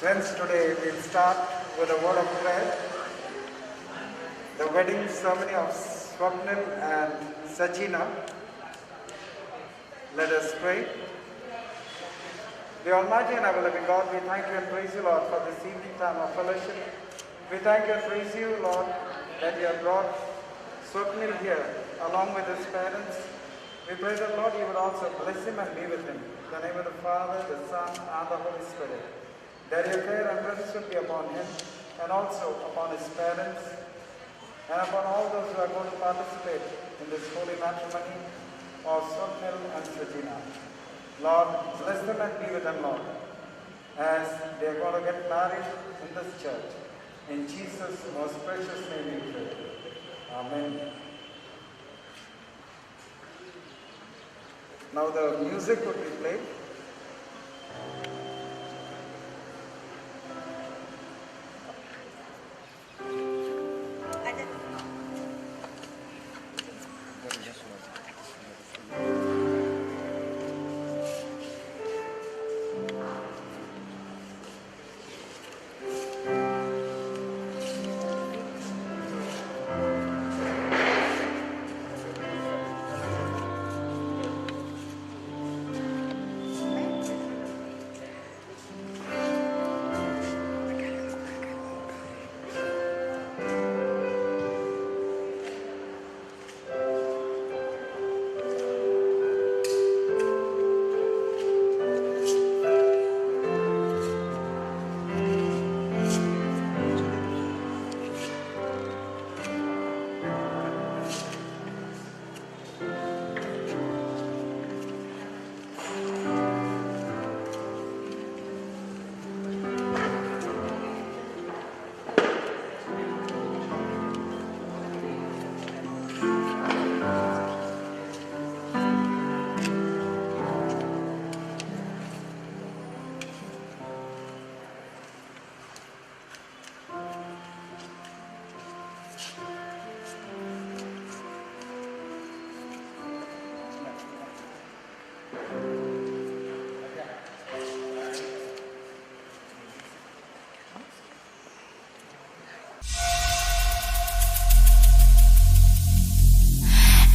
Friends, today we'll start with a word of prayer. The wedding ceremony of Swapnil and Sajina. Let us pray. The Almighty and ever-living God, we thank you and praise you, Lord, for this evening time of fellowship. We thank you and praise you, Lord, that you have brought Swapnil here along with his parents. We pray that, Lord, you would also bless him and be with him. In the name of the Father, the Son, and the Holy Spirit. That your care and presence will be upon him and also upon his parents and upon all those who are going to participate in this holy matrimony of Swapnil and Sajina. Lord, bless them and be with them, Lord, as they are going to get married in this church. In Jesus' most precious name we pray. Amen. Now the music would be played.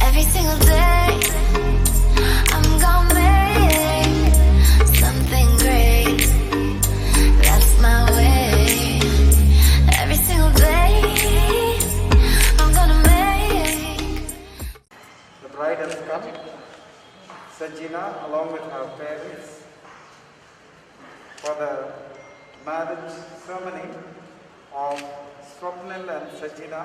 Every single day, I'm gonna make something great. That's my way. Every single day, I'm gonna make. The bride has come, Sajina, along with her parents, for the marriage ceremony of Swapnil and Sajina,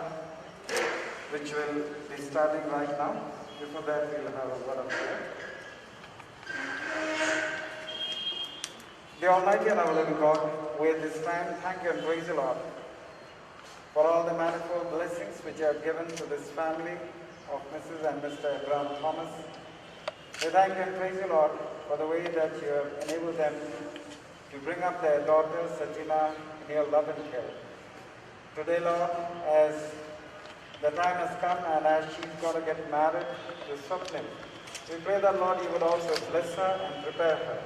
which will be starting right now. Before that, we'll have a word of prayer. The Almighty and our living God, we at this time thank you and praise you, Lord, for all the manifold blessings which you have given to this family of Mrs. and Mr. Abraham Thomas. We thank you and praise you, Lord, for the way that you have enabled them to bring up their daughter, Sajina, in your love and care. Today, Lord, as the time has come and as she's going to get married to Swapnil, we pray that, Lord, you would also bless her and prepare her.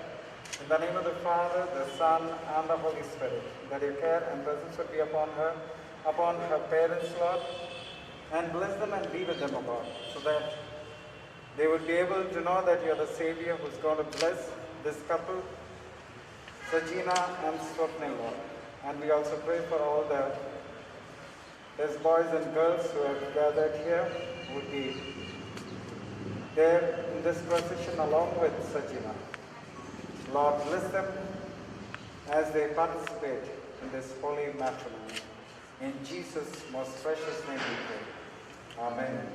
In the name of the Father, the Son, and the Holy Spirit, that your care and presence would be upon her parents, Lord, and bless them and be with them, O God, so that they would be able to know that you are the Savior who's going to bless this couple, Sajina and Swapnil, Lord. And we also pray for all these boys and girls who have gathered here, who would be there in this procession along with Sajina. Lord, bless them as they participate in this holy matrimony. In Jesus' most precious name we pray. Amen.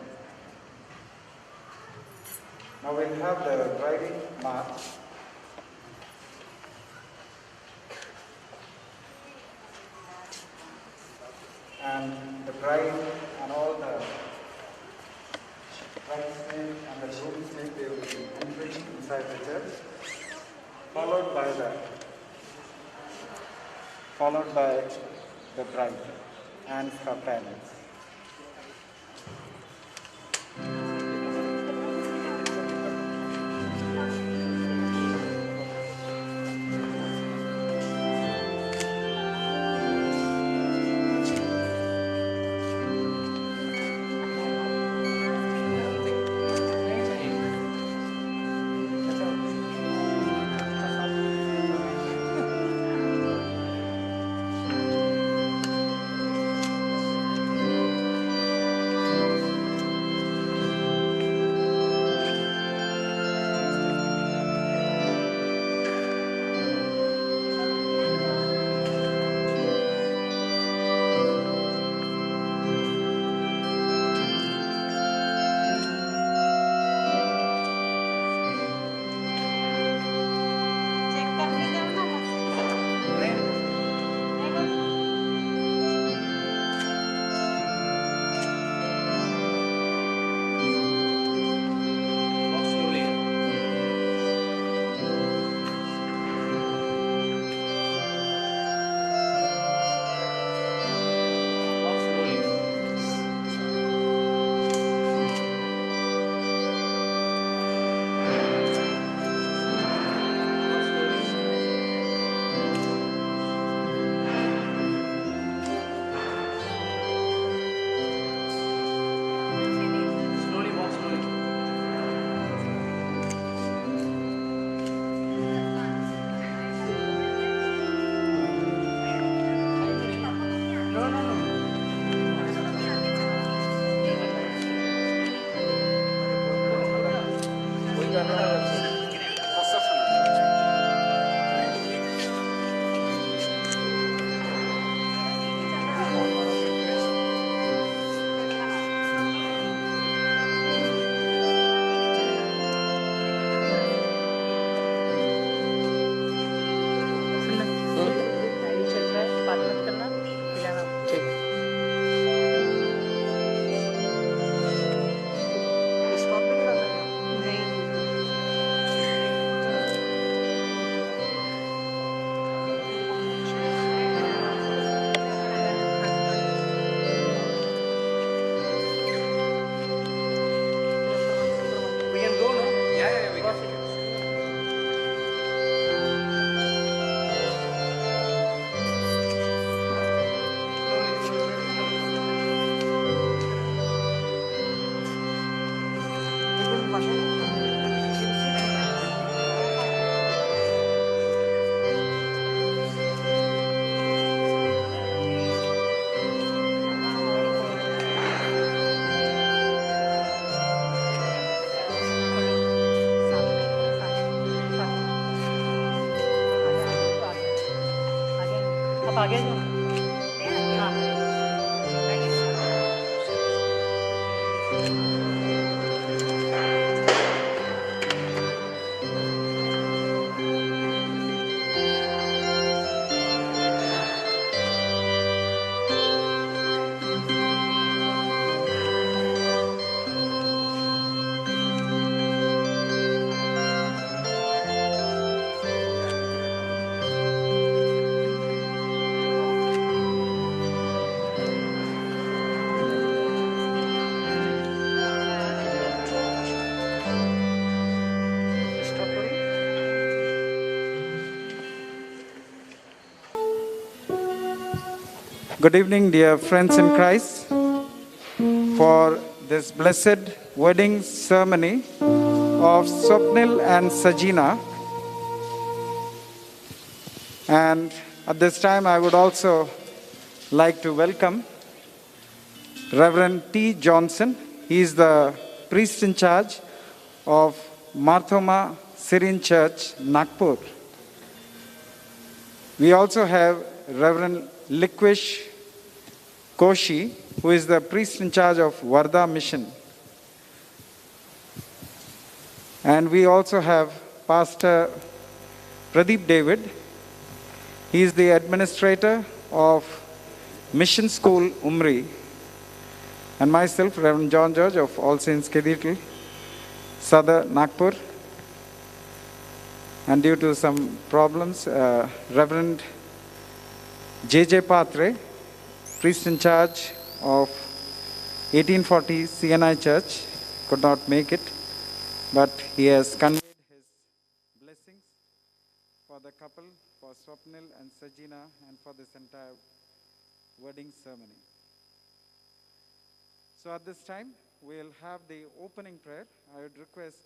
Now we'll have the briding march. And the bride and all the bridesmaids and the groomsmen, they will be entering inside the church, followed by the bride and her parents. आप आगे जाओ। हाँ। Good evening, dear friends in Christ, for this blessed wedding ceremony of Swapnil and Sajina. And at this time, I would also like to welcome Reverend T. Johnson. He is the priest in charge of Marthoma Syrian Church, Nagpur. We also have Reverend Likwish Koshi, who is the priest in charge of Varda Mission. And we also have Pastor Pradeep David. He is the administrator of Mission School, Umri. And myself, Reverend John George of All Saints Cathedral, Sadar, Nagpur. And due to some problems, Reverend J.J. Patre, priest in charge of 1840 CNI Church, could not make it, but he has conveyed his blessings for the couple, for Swapnil and Sajina, and for this entire wedding ceremony. So at this time, we'll have the opening prayer. I would request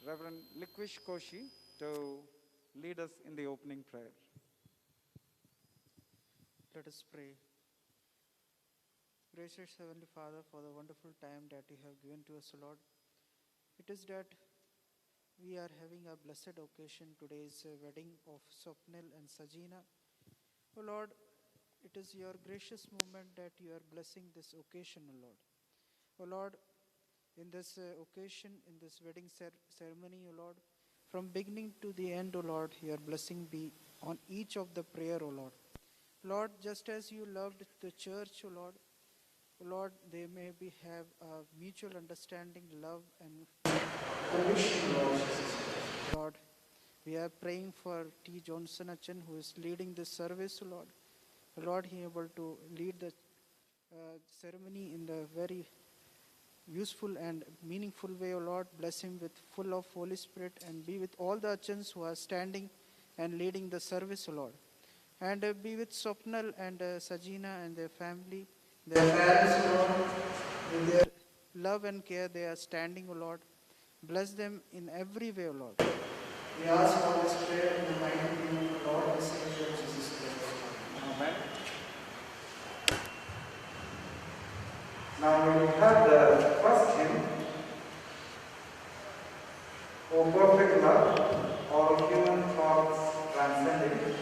Reverend Likwish Koshi to lead us in the opening prayer. Let us pray. Gracious Heavenly Father, for the wonderful time that you have given to us, Lord. It is that we are having a blessed occasion. Today's wedding of Swapnil and Sajina. O Lord, it is your gracious moment that you are blessing this occasion, O Lord. O Lord, in this occasion, in this wedding ceremony, O Lord, from beginning to the end, O Lord, your blessing be on each of the prayer, O Lord. Lord, just as you loved the church, O Lord, they may have a mutual understanding, love, and permission, Lord. Lord, we are praying for T. Johnson Achan, who is leading this service, O Lord. Lord, he is able to lead the ceremony in the very useful and meaningful way, O Lord. Bless him with full of Holy Spirit and be with all the Achans who are standing and leading the service, O Lord. And be with Swapnil and Sajina and their family, their parents, O Lord, with their love and care they are standing, O Lord. Bless them in every way, O Lord. We ask all this prayer in the mighty name of the Lord and Savior Jesus Christ. Amen. Now we have the first hymn, O Perfect Love, all human thoughts transcending.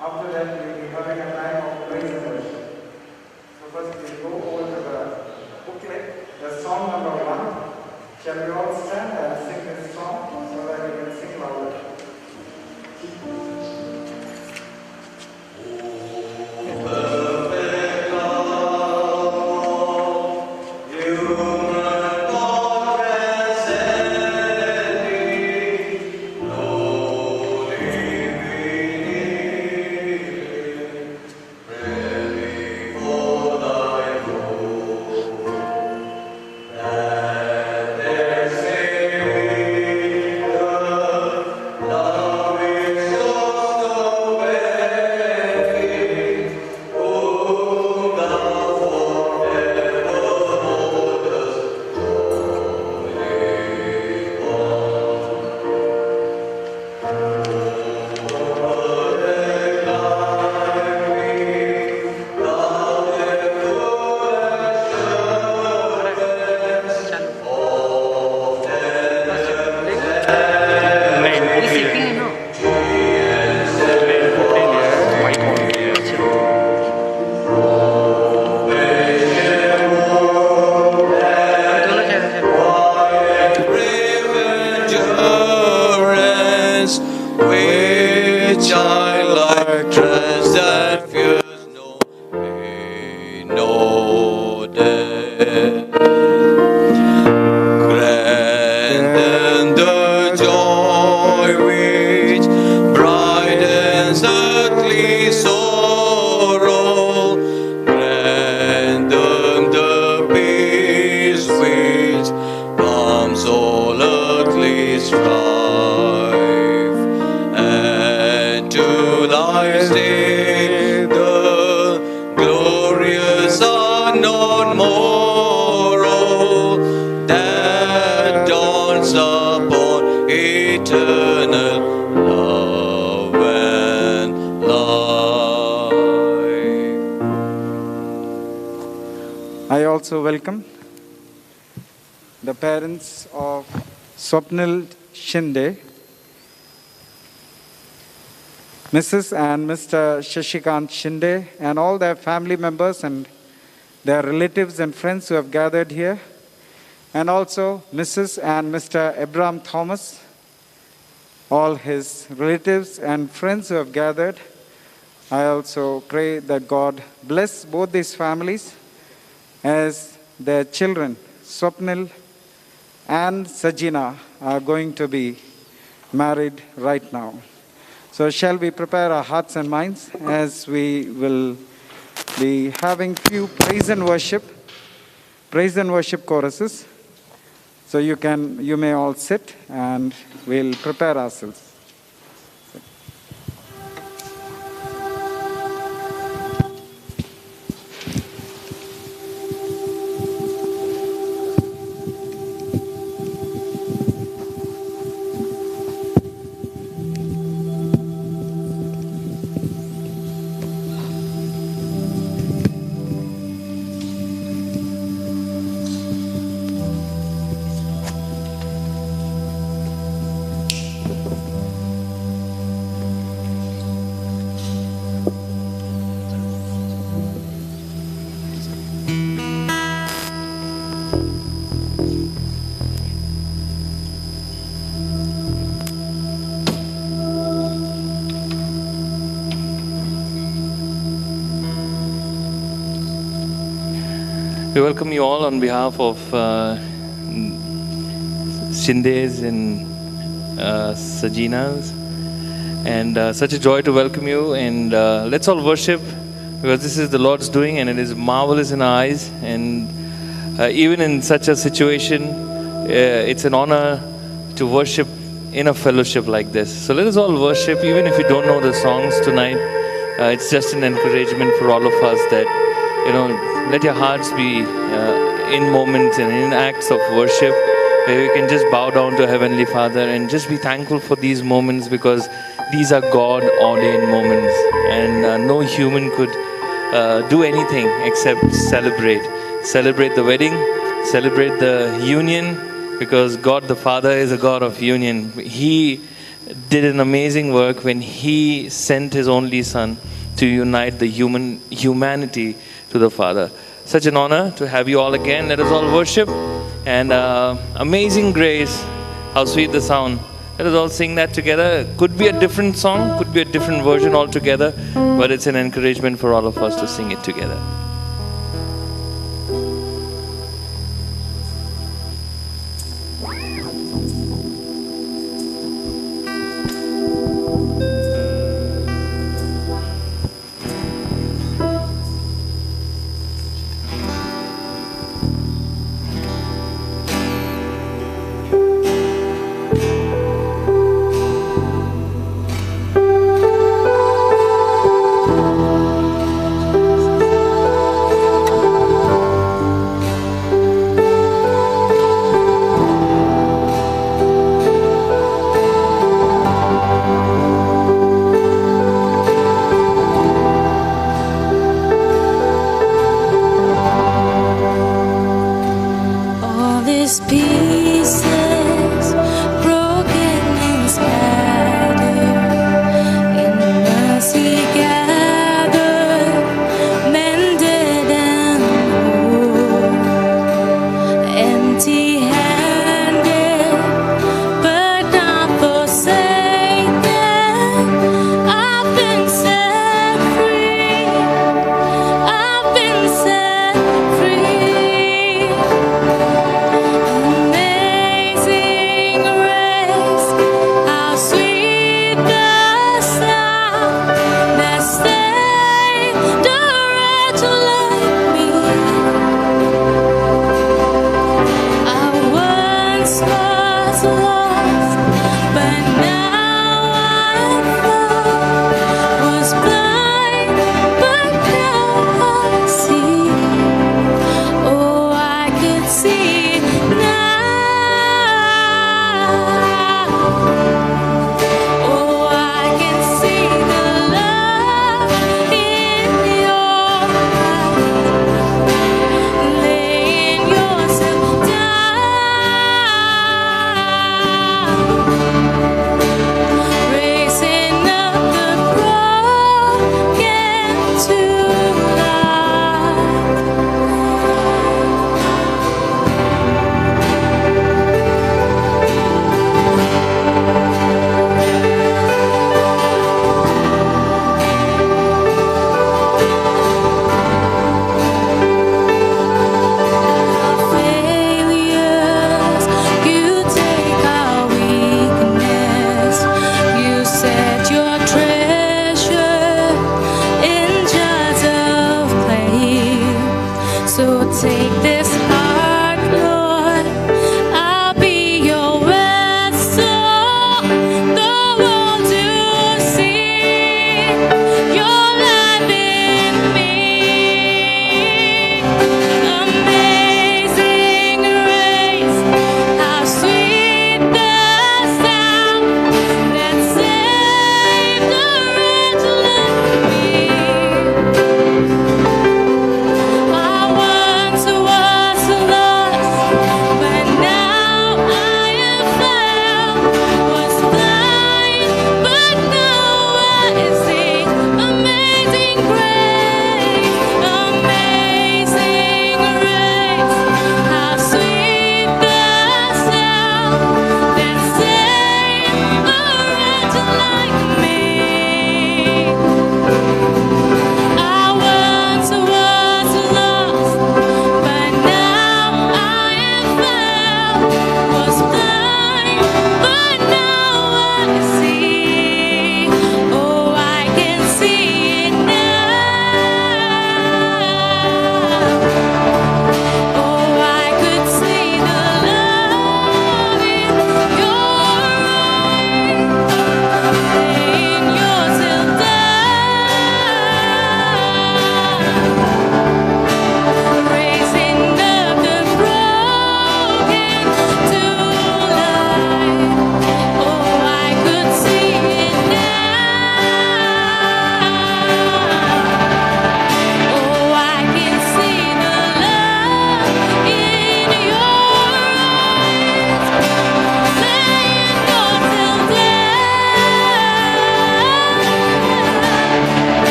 After that, we will be having a time of praise and worship. So first we go over to the booklet, the song number 1. Shall we all stand and sing this song so that we can sing louder? Say eternal love and life. I also welcome the parents of Swapnil Shinde, Mrs. and Mr. Shashikant Shinde, and all their family members and their relatives and friends who have gathered here, and also Mrs. and Mr. Abraham Thomas, all his relatives and friends who have gathered. I also pray that God bless both these families as their children, Swapnil and Sajina, are going to be married right now. So shall we prepare our hearts and minds as we will be having few praise and worship choruses. So you may all sit and we'll prepare ourselves. We welcome you all on behalf of Shindes and Sajinas, and such a joy to welcome you. And let's all worship, because this is the Lord's doing and it is marvelous in our eyes. And even in such a situation, it's an honor to worship in a fellowship like this. So let us all worship, even if you don't know the songs tonight. It's just an encouragement for all of us that, let your hearts be in moments and in acts of worship where we can just bow down to Heavenly Father and just be thankful for these moments, because these are God-ordained moments, and no human could do anything except celebrate. Celebrate the wedding, celebrate the union, because God the Father is a God of union. He did an amazing work when He sent His only Son to unite the humanity to the Father. Such an honor to have you all again. Let us all worship. And Amazing Grace, how sweet the sound. Let us all sing that together. Could be a different song, could be a different version altogether, but it's an encouragement for all of us to sing it together.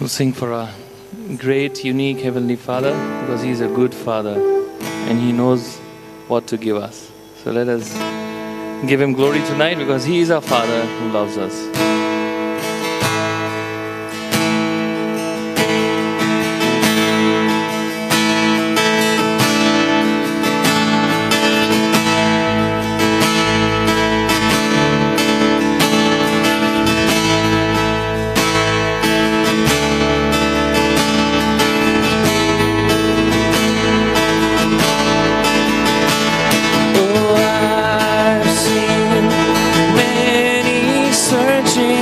sing for our great, unique Heavenly Father, because He is a good Father and He knows what to give us. So let us give Him glory tonight, because He is our Father who loves us. Oh, I've seen many searching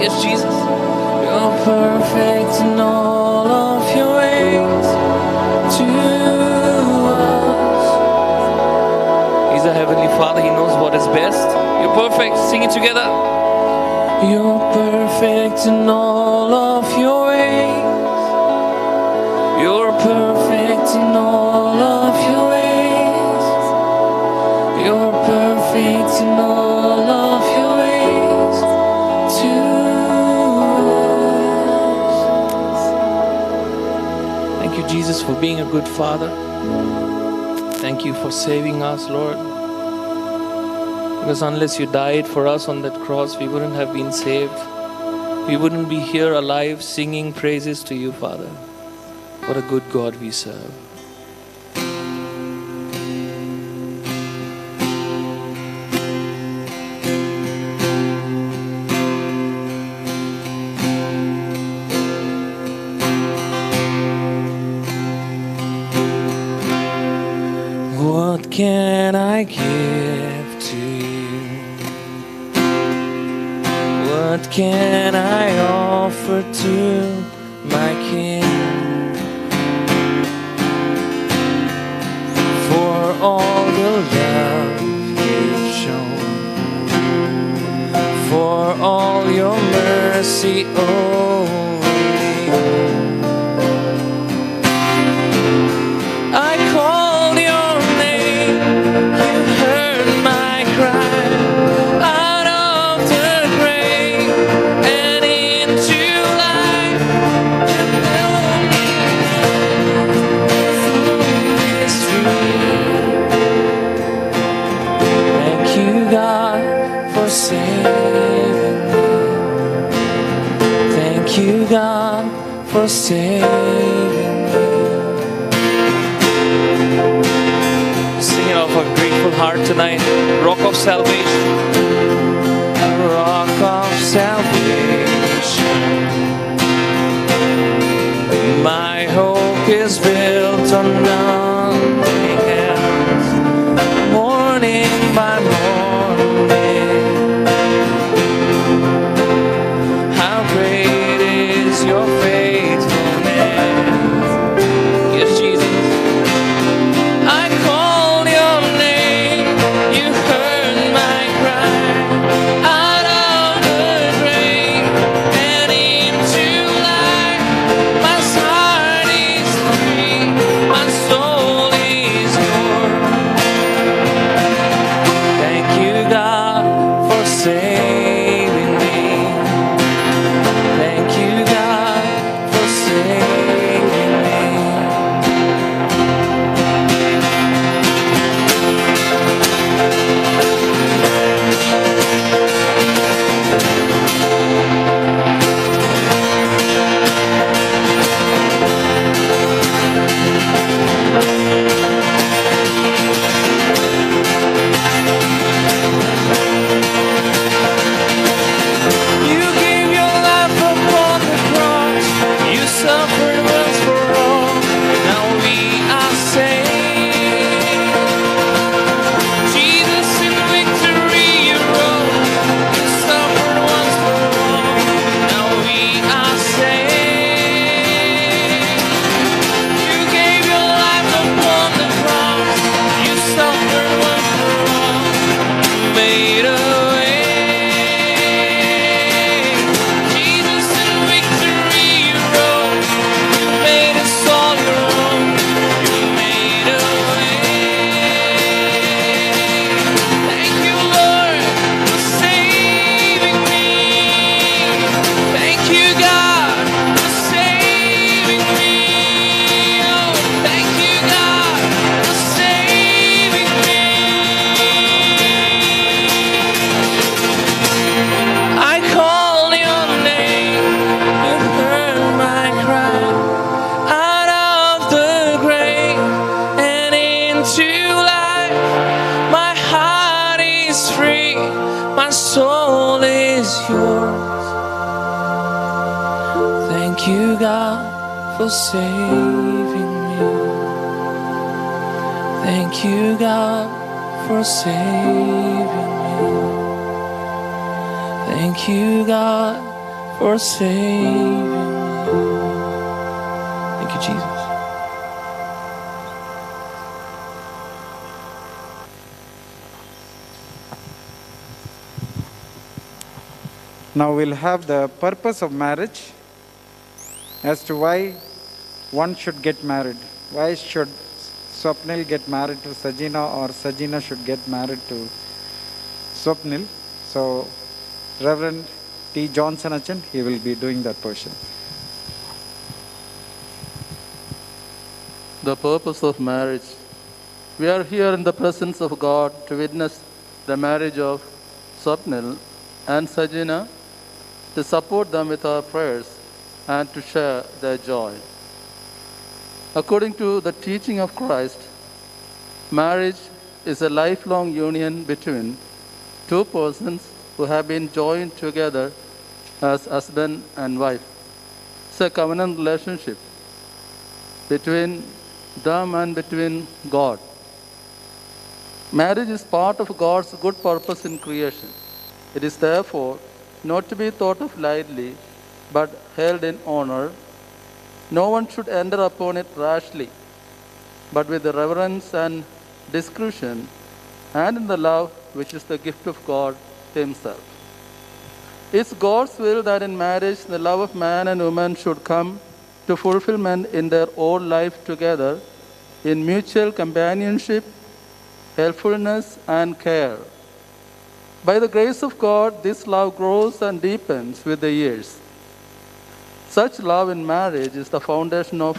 Yes, Jesus. You're perfect in all of your ways to us. He's a heavenly Father. He knows what is best. You're perfect. Sing it together. You're perfect in all of your ways. You're perfect in all of your ways. You're perfect in all of your ways to us. Thank you, Jesus, for being a good Father. Thank you for saving us, Lord. Because unless you died for us on that cross, we wouldn't have been saved. We wouldn't be here alive singing praises to you, Father. What a good God we serve. What can I give to you? What can I offer to my King? For all the love you've shown, for all your mercy over me, I called your name, you heard my cry, out of the grave and into life, you held me through history. Thank you, God, for saving me. Thank you, God, for saving me. Sing it off a grateful heart tonight. Rock of salvation. Rock of salvation. My hope is built on nothing else. Morning by morning, how great is your faithfulness. Yes, Jesus. I called your name, you heard my cry, out of the grave and into life. My heart is free, my soul is yours. Thank you, God, for saving me. Thank you, God, for saving me. You gave your life upon the cross. You suffered once for all. Now we are saved. Jesus, in victory you rose. You suffered once for all. Now we are saved. You gave your life upon the cross. You suffered once for all. You made a way. Jesus, in victory you rose. You made us all your own. You made a way. Thank you, Lord, for saving me. Thank you, God, for saving me. Oh, thank you, God, for saving me. I called your name, you heard my cry, out of the grave and into life. My heart is free, my soul is yours. Thank you, God, for saving me. Thank you, God, for saving me. Thank you, God, for saving me. Thank you, Jesus. Now we'll have the purpose of marriage as to why one should get married. Why should Swapnil get married to Sajina, or Sajina should get married to Swapnil? So Reverend T. Johnson Achan, he will be doing that portion. The purpose of marriage. We are here in the presence of God to witness the marriage of Swapnil and Sajina, to support them with our prayers and to share their joy. According to the teaching of Christ, marriage is a lifelong union between two persons who have been joined together as husband and wife. It's a covenant relationship between them and between God. Marriage is part of God's good purpose in creation. It is therefore not to be thought of lightly, but held in honor. No one should enter upon it rashly, but with the reverence and discretion, and in the love which is the gift of God Himself. It's God's will that in marriage the love of man and woman should come to fulfillment in their own life together, in mutual companionship, helpfulness, and care. By the grace of God, this love grows and deepens with the years. Such love in marriage is the foundation of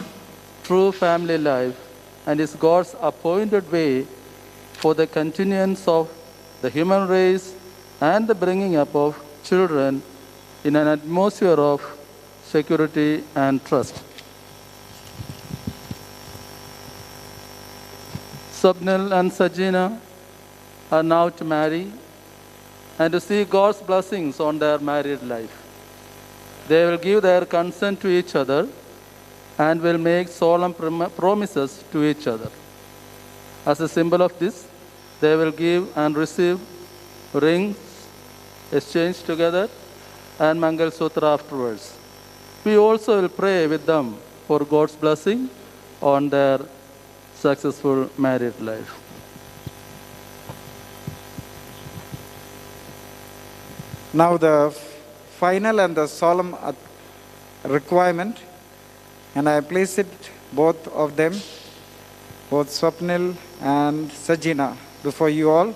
true family life and is God's appointed way for the continuance of the human race and the bringing up of children in an atmosphere of security and trust. Swapnil and Sajina are now to marry and to see God's blessings on their married life. They will give their consent to each other and will make solemn promises to each other. As a symbol of this, they will give and receive rings exchanged together and Mangal Sutra afterwards. We also will pray with them for God's blessing on their successful married life. Now the final and the solemn requirement, and I place it both of them, both Swapnil and Sajina, before you all.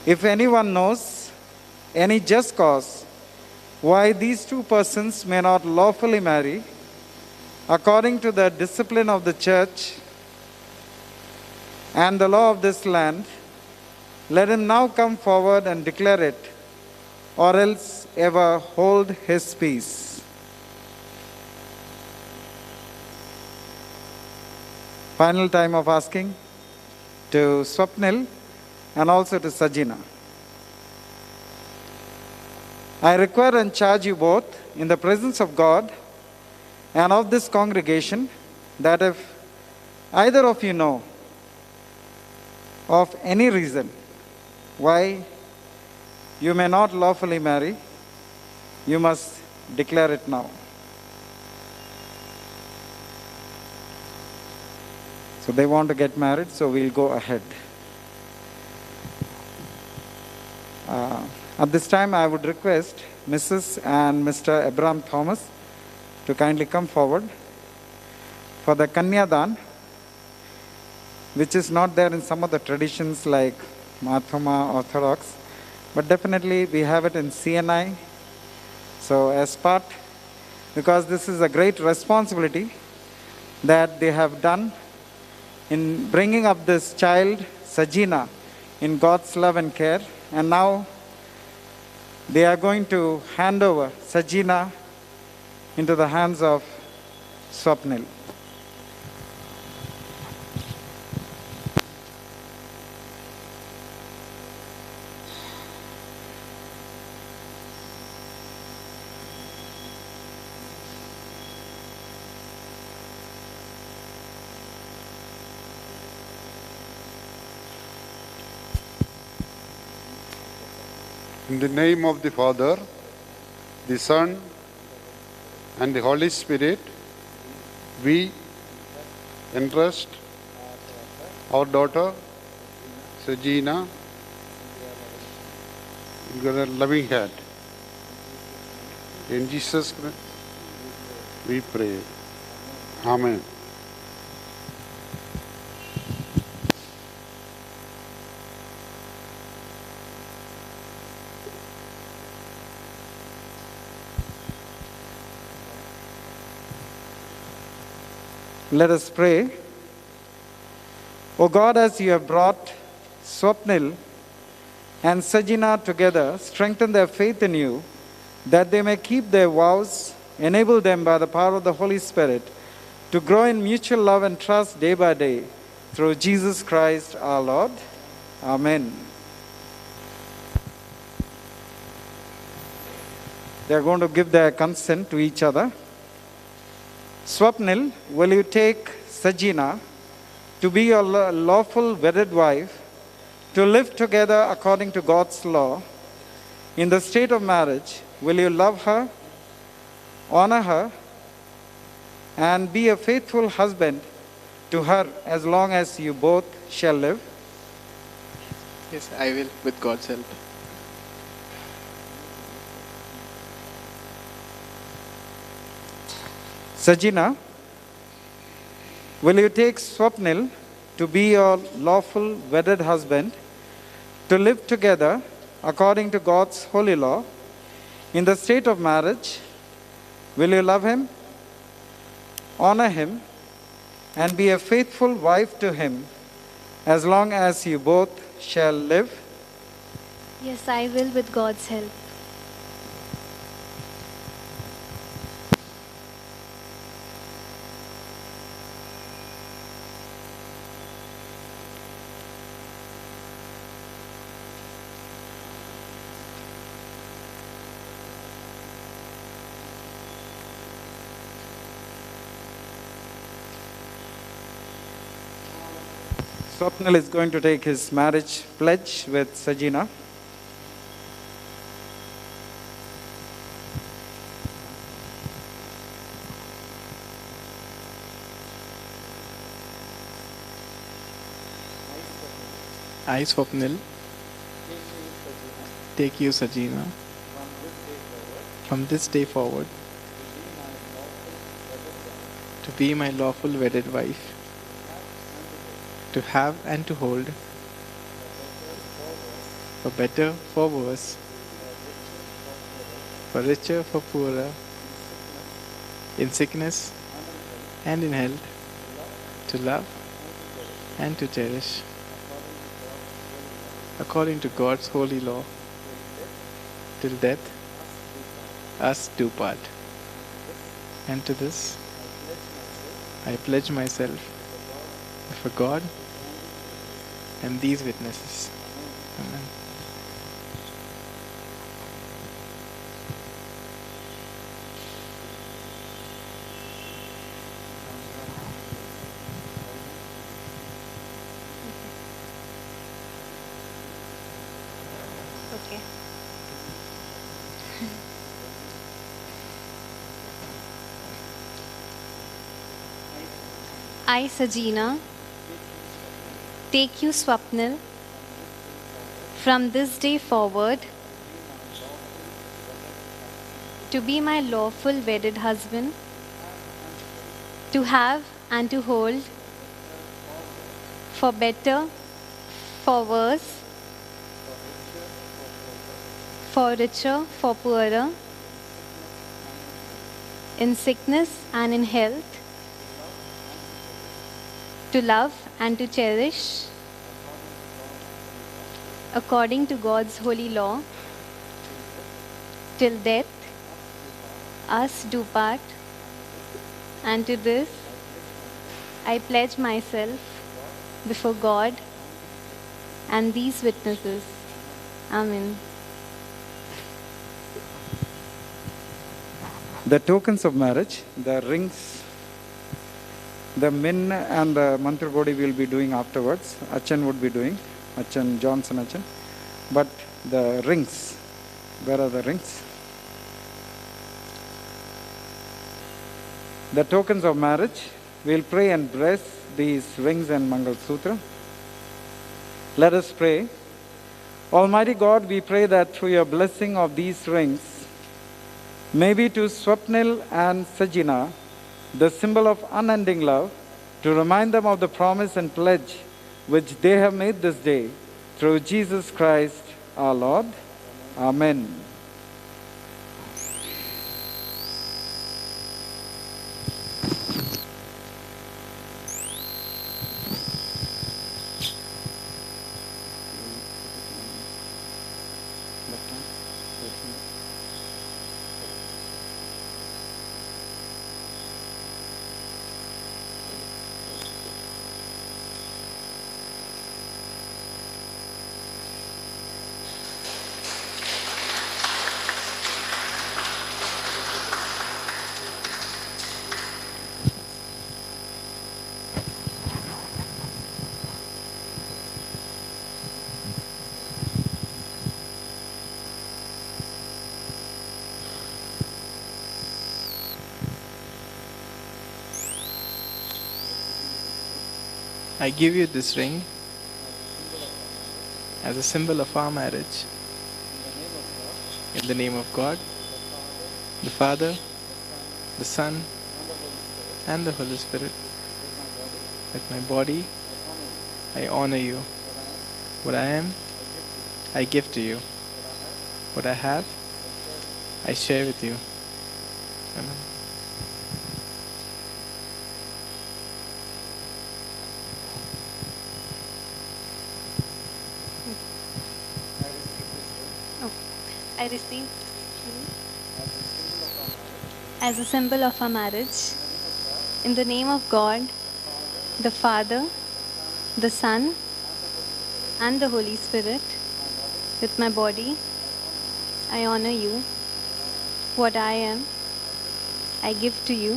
If anyone knows any just cause why these two persons may not lawfully marry, according to the discipline of the church and the law of this land, let him now come forward and declare it, or else ever hold his peace. Final time of asking to Swapnil and also to Sajina. I require and charge you both in the presence of God and of this congregation that if either of you know of any reason why you may not lawfully marry, you must declare it now. So they want to get married, so we'll go ahead. At this time, I would request Mrs. and Mr. Abraham Thomas to kindly come forward for the Kanyadan, which is not there in some of the traditions like Mathuma Orthodox, but definitely we have it in CNI. So as part, because this is a great responsibility that they have done in bringing up this child, Sajina, in God's love and care, and now they are going to hand over Sajina into the hands of Swapnil. In the name of the Father, the Son, and the Holy Spirit, we entrust our daughter, Sajina, in your loving hand. In Jesus' name, we pray. Amen. Let us pray. O God, as you have brought Swapnil and Sajina together, strengthen their faith in you, that they may keep their vows, enable them by the power of the Holy Spirit to grow in mutual love and trust day by day, through Jesus Christ our Lord. Amen. They are going to give their consent to each other. Swapnil, will you take Sajina to be your lawful wedded wife, to live together according to God's law? In the state of marriage, will you love her, honor her, and be a faithful husband to her as long as you both shall live? Yes, I will, with God's help. Sajina, will you take Swapnil to be your lawful wedded husband, to live together according to God's holy law? In the state of marriage, will you love him, honor him, and be a faithful wife to him as long as you both shall live? Yes, I will, with God's help. Swapnil is going to take his marriage pledge with Sajina. I, Swapnil, take you, Sajina, from this day forward, to be my lawful wedded wife, to have and to hold, for better, for worse, for richer, for poorer, in sickness and in health, to love and to cherish, according to God's holy law, till death us do part. And to this I pledge myself before God and these witnesses. Amen. Okay. I, Sajina, take you, Swapnil, from this day forward, to be my lawful wedded husband, to have and to hold, for better, for worse, for richer, for poorer, in sickness and in health, to love and to cherish, according to God's holy law, till death us do part. And to this I pledge myself before God and these witnesses. Amen. The tokens of marriage, the rings, the min and the mantra body will be doing afterwards. Achan would be doing, Achan, Johnson Achan. But the rings, where are the rings? the tokens of marriage. We'll pray and bless these rings and Mangal Sutra. Let us pray. Almighty God, we pray that through your blessing of these rings, may be to Swapnil and Sajina the symbol of unending love, to remind them of the promise and pledge which they have made this day, through Jesus Christ our Lord. Amen. I give you this ring as a symbol of our marriage. In the name of God, the Father, the Son, and the Holy Spirit. With my body, I honor you. What I am, I give to you. What I have, I share with you. Amen. I received as a symbol of our marriage. In the name of God, the Father, the Son, and the Holy Spirit. With my body, I honor you. What I am, I give to you.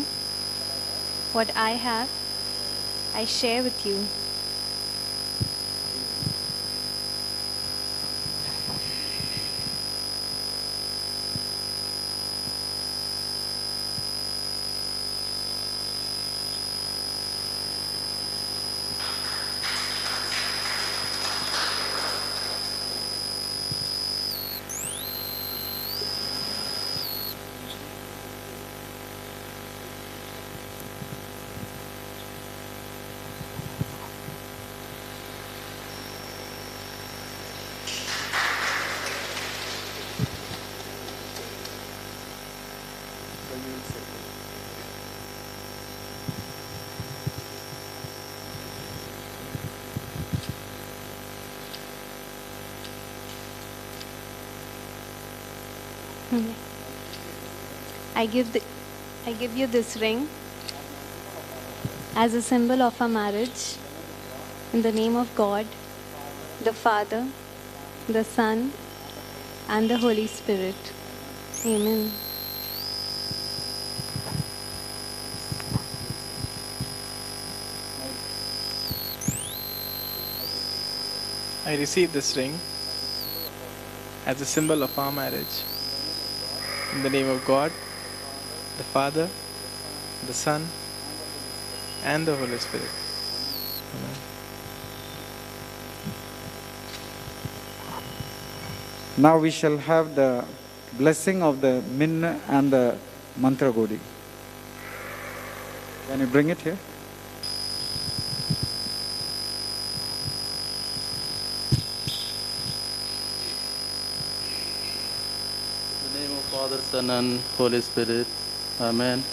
What I have, I share with you. I give you this ring as a symbol of our marriage. In the name of God, the Father, the Son, and the Holy Spirit. Amen. I receive this ring as a symbol of our marriage. In the name of God, the Father, the Son, and the Holy Spirit. Amen. Now we shall have the blessing of the Minna and the Mantra Godi. Can you bring it here? In the name of Father, Son, and Holy Spirit. Amen.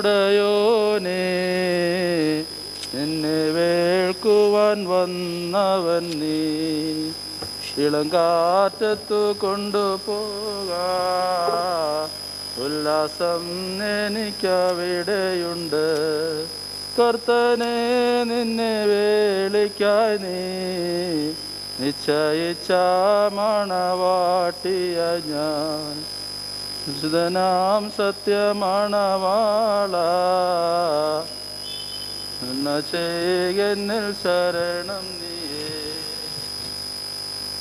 ോടയോനേ എന്നെ വേൾക്കുവാൻ വന്നവൻ നീ ഇളങ്കാറ്റത്തു കൊണ്ടുപോക ഉല്ലാസം എനിക്കവിടെയുണ്ട് കർത്തനെ നിന്നെ വേളിക്കായി നീ നിശ്ചയിച്ച മണവാട്ടിയ ഞാൻ വിശുദ്ധനാം സത്യമണവാള ചെയ്യുന്നിൽ ശരണം നീയേ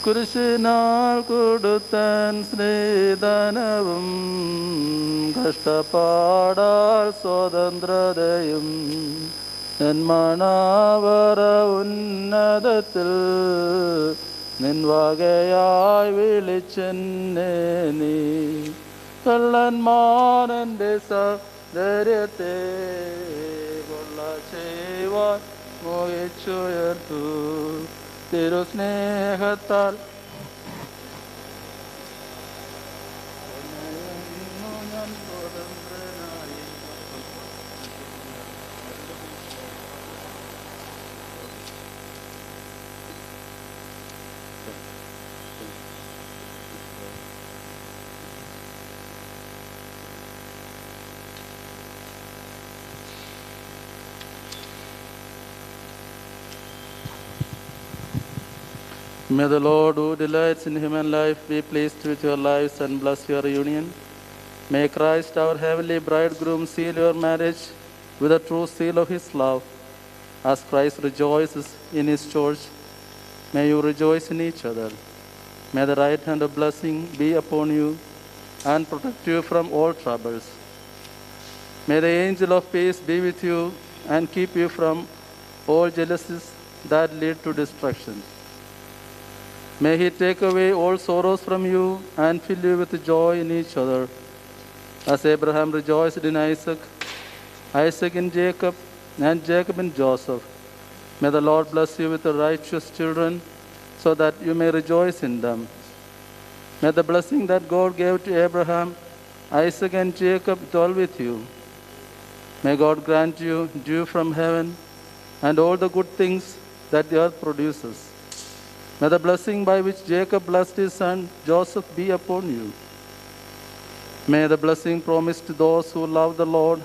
കുരിശിനാൽ കൊടുത്തൻ സ്നേഹനവും കഷ്ടപ്പാടാൽ സ്വതന്ത്രതയും എൻ മണവറ ഉന്നതത്തിൽ നിൻവകയായി വിളിച്ചെന്നെ നീ കള്ളന്മാരെൻ്റെ സൗന്ദര്യത്തെ കൊള്ള ചെയ്യുവാൻ മോഹിച്ചുയർത്തു തിരുസ്നേഹത്താൽ ഞാൻ സ്വതന്ത്രനായി. May the Lord who delights in human life be pleased with your lives and bless your union. May Christ, our heavenly bridegroom, seal your marriage with the true seal of his love. As Christ rejoices in his church, may you rejoice in each other. May the right hand of blessing be upon you and protect you from all troubles. May the angel of peace be with you and keep you from all jealousies that lead to destruction. May he take away all sorrows from you and fill you with joy in each other. As Abraham rejoiced in Isaac, Isaac in Jacob, and Jacob in Joseph, may the Lord bless you with the righteous children so that you may rejoice in them. May the blessing that God gave to Abraham, Isaac, and Jacob dwell with you. May God grant you dew from heaven and all the good things that the earth produces. May the blessing by which Jacob blessed his son Joseph be upon you. May the blessing promised to those who love the Lord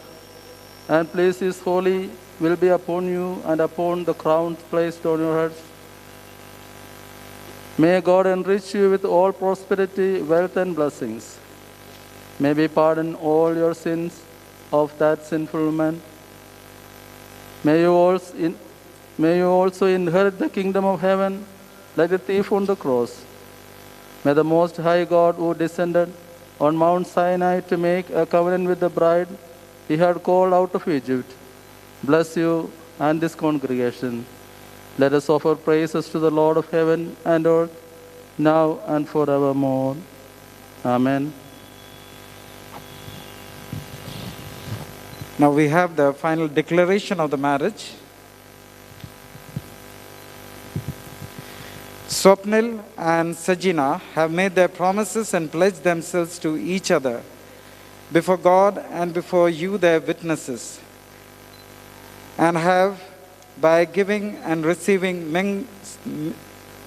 and place his holy will be upon you and upon the crowns placed on your heads. May God enrich you with all prosperity, wealth, and blessings. May He pardon all your sins of that sinful man. May you also inherit the kingdom of heaven like the thief on the cross. May the Most High God, who descended on Mount Sinai to make a covenant with the bride he had called out of Egypt, bless you and this congregation. Let us offer praises to the Lord of heaven and earth, now and forevermore. Amen. Now we have the final declaration of the marriage. Swapnil and Sajina have made their promises and pledged themselves to each other before God and before you, their witnesses, and have, by giving and receiving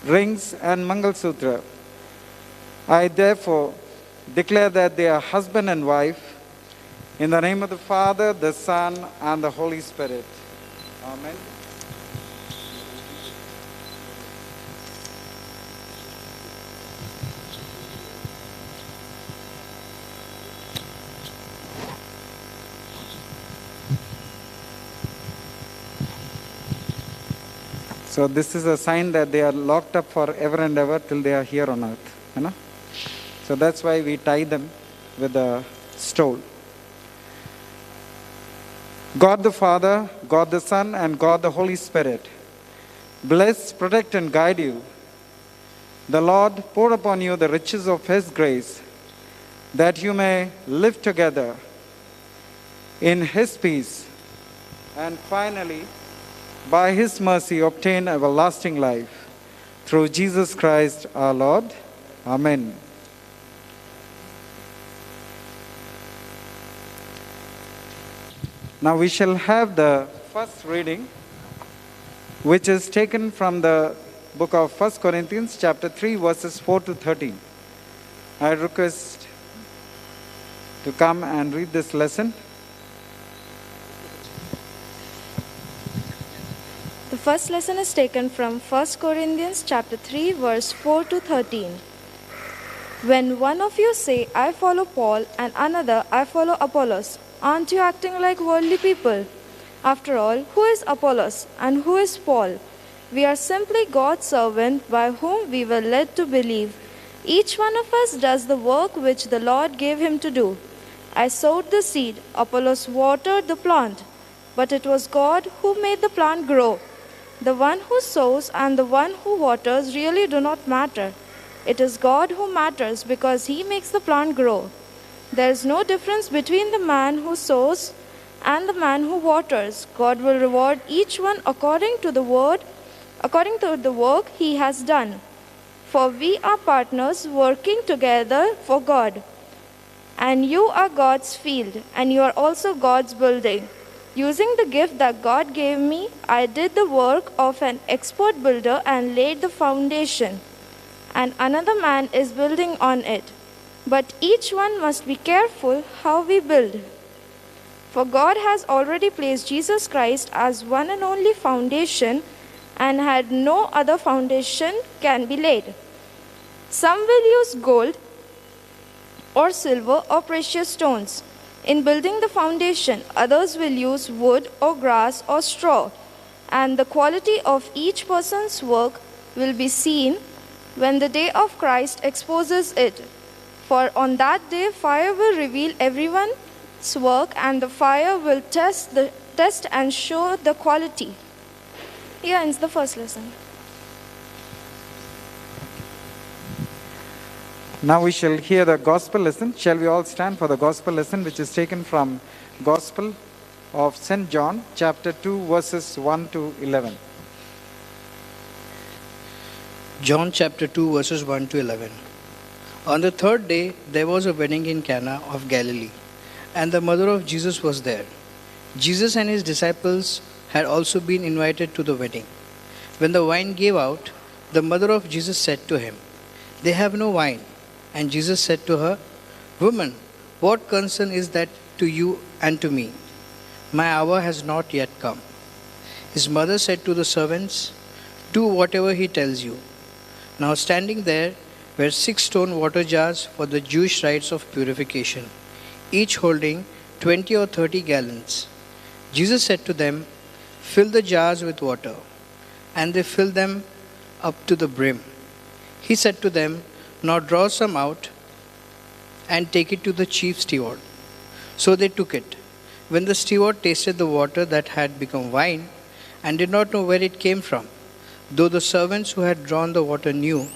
rings and Mangalsutra, I therefore declare that they are husband and wife, in the name of the Father, the Son, and the Holy Spirit. Amen. So this is a sign that they are locked up forever and ever till they are here on earth. You know? So that's why we tie them with a stole. God the Father, God the Son, and God the Holy Spirit, bless, protect, and guide you. The Lord pour upon you the riches of His grace, that you may live together in His peace, and finally, by His mercy, obtain everlasting life. Through Jesus Christ our Lord. Amen. Now we shall have the first reading, which is taken from the book of 1 Corinthians chapter 3, verses 4 to 13. I request to come and read this lesson. first lesson is taken from 1 Corinthians chapter 3 verse 4 to 13. When one of you say, I follow Paul, and another, I follow Apollos, aren't you acting like worldly people? After all, who is Apollos and who is Paul? We are simply God's servant by whom we were led to believe. Each one of us does the work which the Lord gave him to do. I sowed the seed, Apollos watered the plant, but it was God who made the plant grow. The one who sows and the one who waters really do not matter. It is God who matters because he makes the plant grow. There is no difference between the man who sows and the man who waters. God will reward each one according to the work he has done. For we are partners working together for God. And you are God's field, and you are also God's building. Using the gift that God gave me, I did the work of an expert builder and laid the foundation. And another man is building on it. But each one must be careful how we build. For God has already placed Jesus Christ as one and only foundation, and had no other foundation can be laid. Some will use gold or silver or precious stones in building the foundation. Others will use wood or grass or straw. And the quality of each person's work will be seen when the day of Christ exposes it. For on that day fire will reveal everyone's work, and the fire will test and show the quality. Here ends the first lesson. Now we shall hear the gospel lesson. Shall we all stand for the gospel lesson, which is taken from Gospel of St. John, chapter 2, verses 1 to 11. John chapter 2 verses 1 to 11. On the third day there was a wedding in Cana of Galilee, and the mother of Jesus was there. Jesus and his disciples had also been invited to the wedding. When the wine gave out, the mother of Jesus said to him, They have no wine. And Jesus said to her, Woman, what concern is that to you and to me? My hour has not yet come. His mother said to the servants, Do whatever he tells you. Now standing there were 6 stone water jars for the Jewish rites of purification, each holding 20 or 30 gallons. Jesus said to them, Fill the jars with water. And they filled them up to the brim. He said to them, Now draw some out and take it to the chief steward. So they took it. When the steward tasted the water that had become wine and did not know where it came from, though the servants who had drawn the water knew,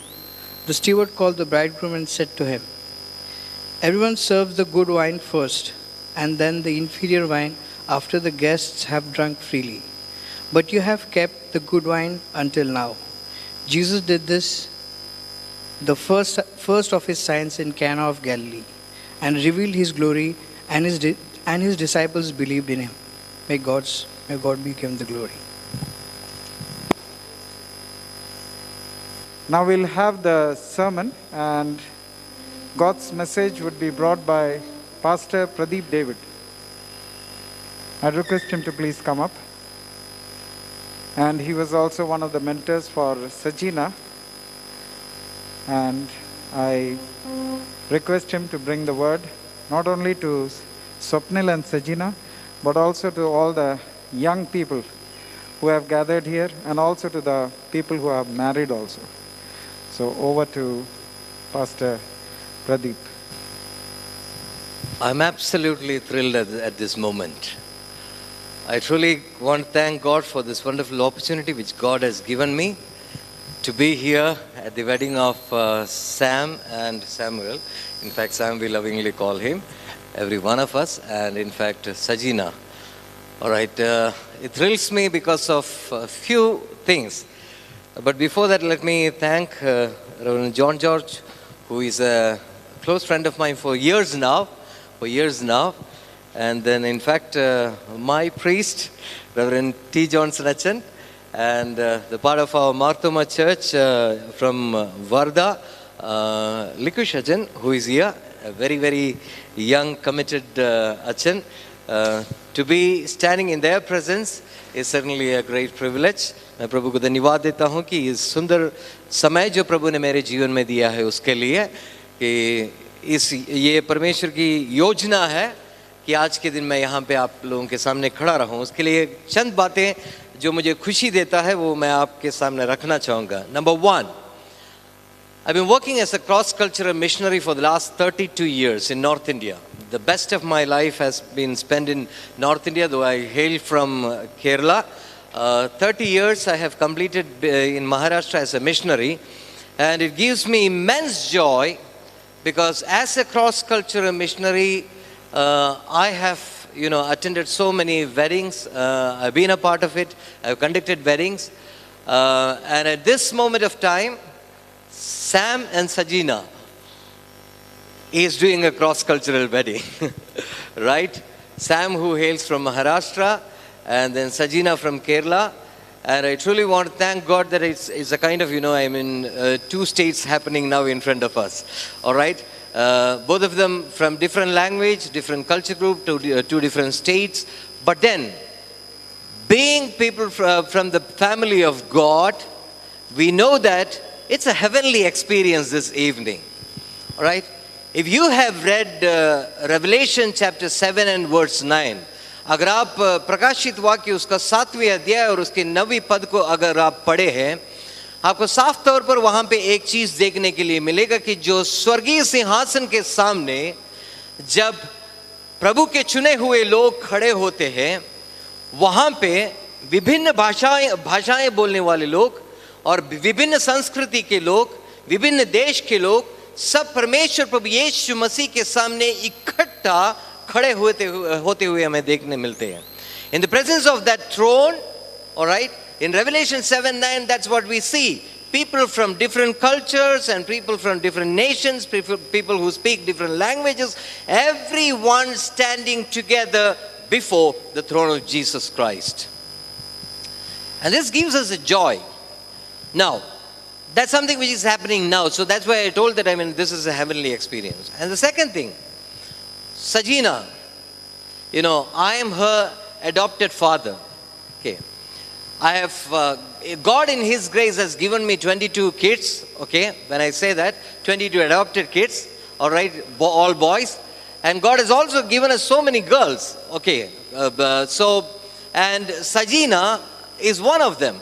the steward called the bridegroom and said to him, Everyone serves the good wine first, and then the inferior wine after the guests have drunk freely. But you have kept the good wine until now. Jesus did this, the first of his signs in Cana of Galilee, and revealed his glory, and his disciples believed in him. May God be given the glory. Now we'll have the sermon, and God's message would be brought by Pastor Pradeep David. I'd request him to please come up. And he was also one of the mentors for Sajina. And I request him to bring the word not only to Swapnil and Sajina, but also to all the young people who have gathered here, and also to the people who are married also. So over to Pastor Pradeep. I'm absolutely thrilled at this moment. I truly want to thank God for this wonderful opportunity which God has given me to be here at the wedding of Sam and Samuel. In fact, Sam we lovingly call him, every one of us, and in fact Sajina. All right, it thrills me because of a few things. But before that, let me thank Reverend John George, who is a close friend of mine for years now. And then, in fact, my priest, Reverend T. Johnson Achan, and the part of our Marthoma Church from Varda, Likush Achan, who is here, a very, very young, committed Achan. To be standing in their presence is certainly a great privilege. मैं प्रभु को धन्यवाद देता हूँ कि इस सुंदर समय जो प्रभु ने मेरे जीवन में दिया है उसके लिए, कि ये परमेश्वर की योजना है कि आज के दिन मैं यहाँ पे आप लोगों के सामने खड़ा रहूँ. उसके लिए चंद बातें जो मुझे खुशी देता है वो मैं आपके सामने रखना चाहूँगा. Number 1, I've been working as a cross-cultural missionary for the last 32 years in North India. The best of my life has been spent in North India, though I hail from Kerala. 30 years I have completed in Maharashtra as a missionary, and it gives me immense joy because as a cross-cultural missionary, I have attended so many weddings. I've been a part of it. I've conducted weddings. And at this moment of time, Sam and Sajina is doing a cross-cultural wedding, right? Sam, who hails from Maharashtra, and then Sajina from Kerala. And I truly want to thank God that it's a kind of, two states happening now in front of us, all right? Both of them from different language, different culture group, two different states. But then, being people from the family of God, we know that it's a heavenly experience this evening, all right? If you have read Revelation chapter 7 and verse 9, अगर आप प्रकाशित वाक्य उसका 7वें अध्याय और उसके 9वें पद को अगर आप पढ़े हैं, आपको साफ तौर पर वहां पे एक चीज देखने के लिए मिलेगा कि जो स्वर्गीय सिंहासन के सामने जब प्रभु के चुने हुए लोग खड़े होते हैं, वहां पे विभिन्न भाषाएं बोलने वाले लोग और विभिन्न संस्कृति के लोग, विभिन्न देश के लोग, सब परमेश्वर प्रभु यीशु मसीह के सामने इकट्ठा खड़े होते हुए हमें देखने मिलते हैं. In the presence of that throne, all right, in Revelation 7:9, that's what we see. People from different cultures and people from different nations, people who speak different languages, everyone standing together before the throne of Jesus Christ. And this gives us a joy. Now, that's something which is happening now. So that's why I told that, this is a heavenly experience. And the second thing, Sajina, I am her adopted father. Okay. I have, God in His grace has given me 22 kids. Okay. When I say that, 22 adopted kids. All right. All boys. And God has also given us so many girls. Okay. And Sajina is one of them.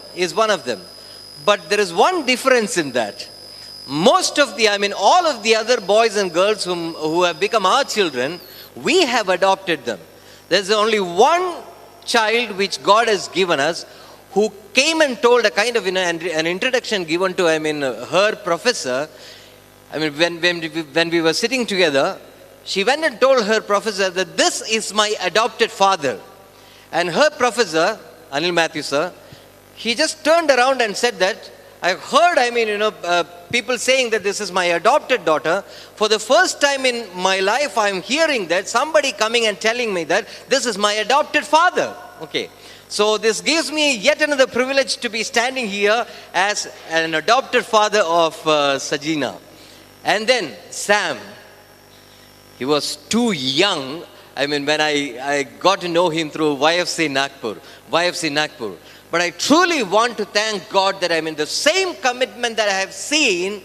But there is one difference in that. Most of all of the other boys and girls who have become our children, we have adopted them. There's only one child which God has given us who came and told a kind of an introduction given to her professor. When we were sitting together, she went and told her professor that this is my adopted father. And her professor, Anil Matthew sir, he just turned around and said that, I've heard, people saying that this is my adopted daughter. For the first time in my life, I'm hearing that somebody coming and telling me that this is my adopted father. Okay. So this gives me yet another privilege to be standing here as an adopted father of Sajina. And then Sam, he was too young. When I got to know him through YFC Nagpur. But I truly want to thank God that the same commitment that I have seen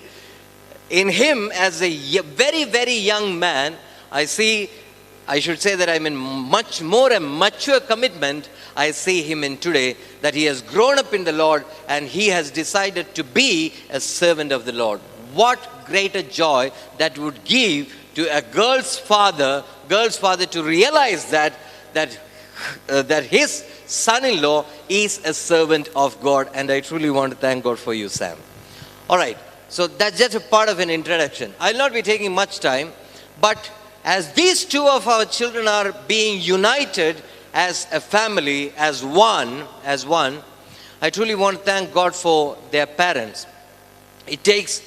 in him as a very, very young man, I should say that much more a mature commitment I see him in today, that he has grown up in the Lord and he has decided to be a servant of the Lord. What greater joy that would give to a girl's father to realize that his son-in-law is a servant of God, and I truly want to thank God for you, Sam. All right, so that's just a part of an introduction. I'll not be taking much time, but as these two of our children are being united as a family, as one, I truly want to thank God for their parents. It takes,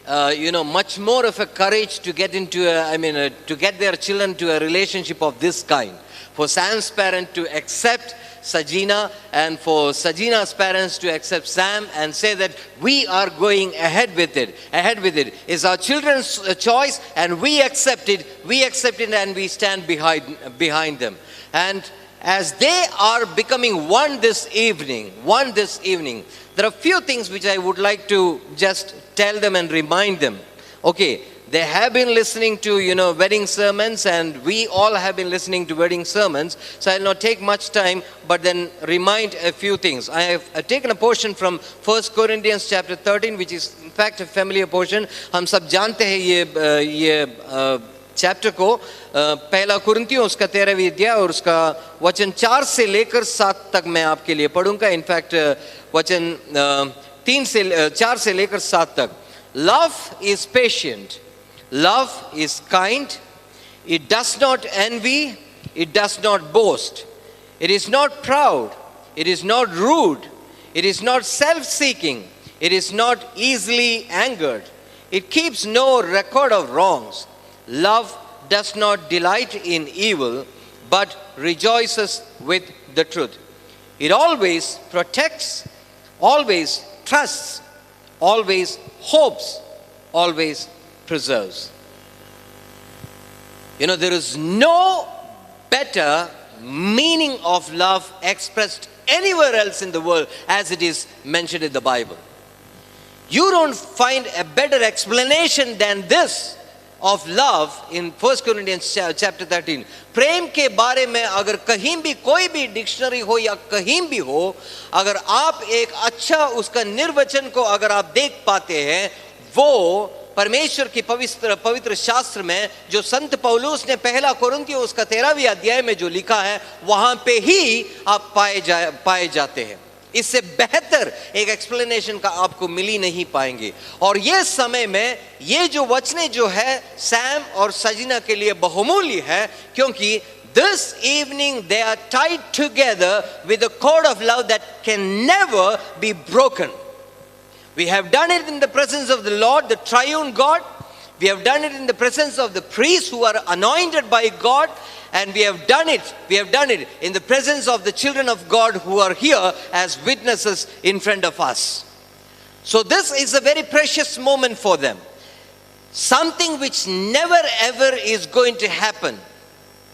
much more of a courage to get to get their children to a relationship of this kind. For Sam's parent to accept Sajina, and for Sajina's parents to accept Sam and say that we are going ahead with it. It's our children's choice and we accept it and we stand behind them. And as they are becoming one this evening, there are few things which I would like to just tell them and remind them. Okay, they have been listening to, wedding sermons, and we all have been listening to wedding sermons. So I'll not take much time, but then remind a few things. I have taken a portion from 1 Corinthians chapter 13, which is in fact a familiar portion. हम सब जानते हैं ये chapter को, पहला कुरिन्थियों उसका 13वीं अध्याय और उसका वचन 4 से लेकर 7 तक मैं आपके लिए पढ़ूंगा. इनफैक्ट वचन 4 से लेकर 7 तक. Love is patient. Love is kind. It does not envy. It does not boast. It is not proud. It is not rude. It is not self-seeking. It is not easily angered. It keeps no record of wrongs. Love does not delight in evil, but rejoices with the truth. It always protects, always trusts, always hopes, always preserves. There is no better meaning of love expressed anywhere else in the world as it is mentioned in the Bible. You don't find a better explanation than this of love in 1 Corinthians chapter 13. प्रेम के बारे में अगर कहीं भी कोई भी dictionary हो या कहीं भी हो, अगर आप एक अच्छा उसका निर्वचन को अगर आप देख पाते हैं, वो परमेश्वर की पवित्र शास्त्र में जो संत पौलुस ने पहला कोरिन्थियों उसका 13वीं अध्याय में जो लिखा है, वहां पे ही आप पाए जाते हैं. इससे बेहतर एक एक्सप्लेनेशन का आपको मिल ही नहीं पाएंगे. और ये समय में ये जो वचने जो है सैम और सजीना के लिए बहुमूल्य है, क्योंकि this evening they are tied together with a cord of love that can never be broken. We have done it in the presence of the Lord, the triune God. We have done it in the presence of the priests who are anointed by God. And we have done it in the presence of the children of God who are here as witnesses in front of us. So this is a very precious moment for them. Something which never ever is going to happen.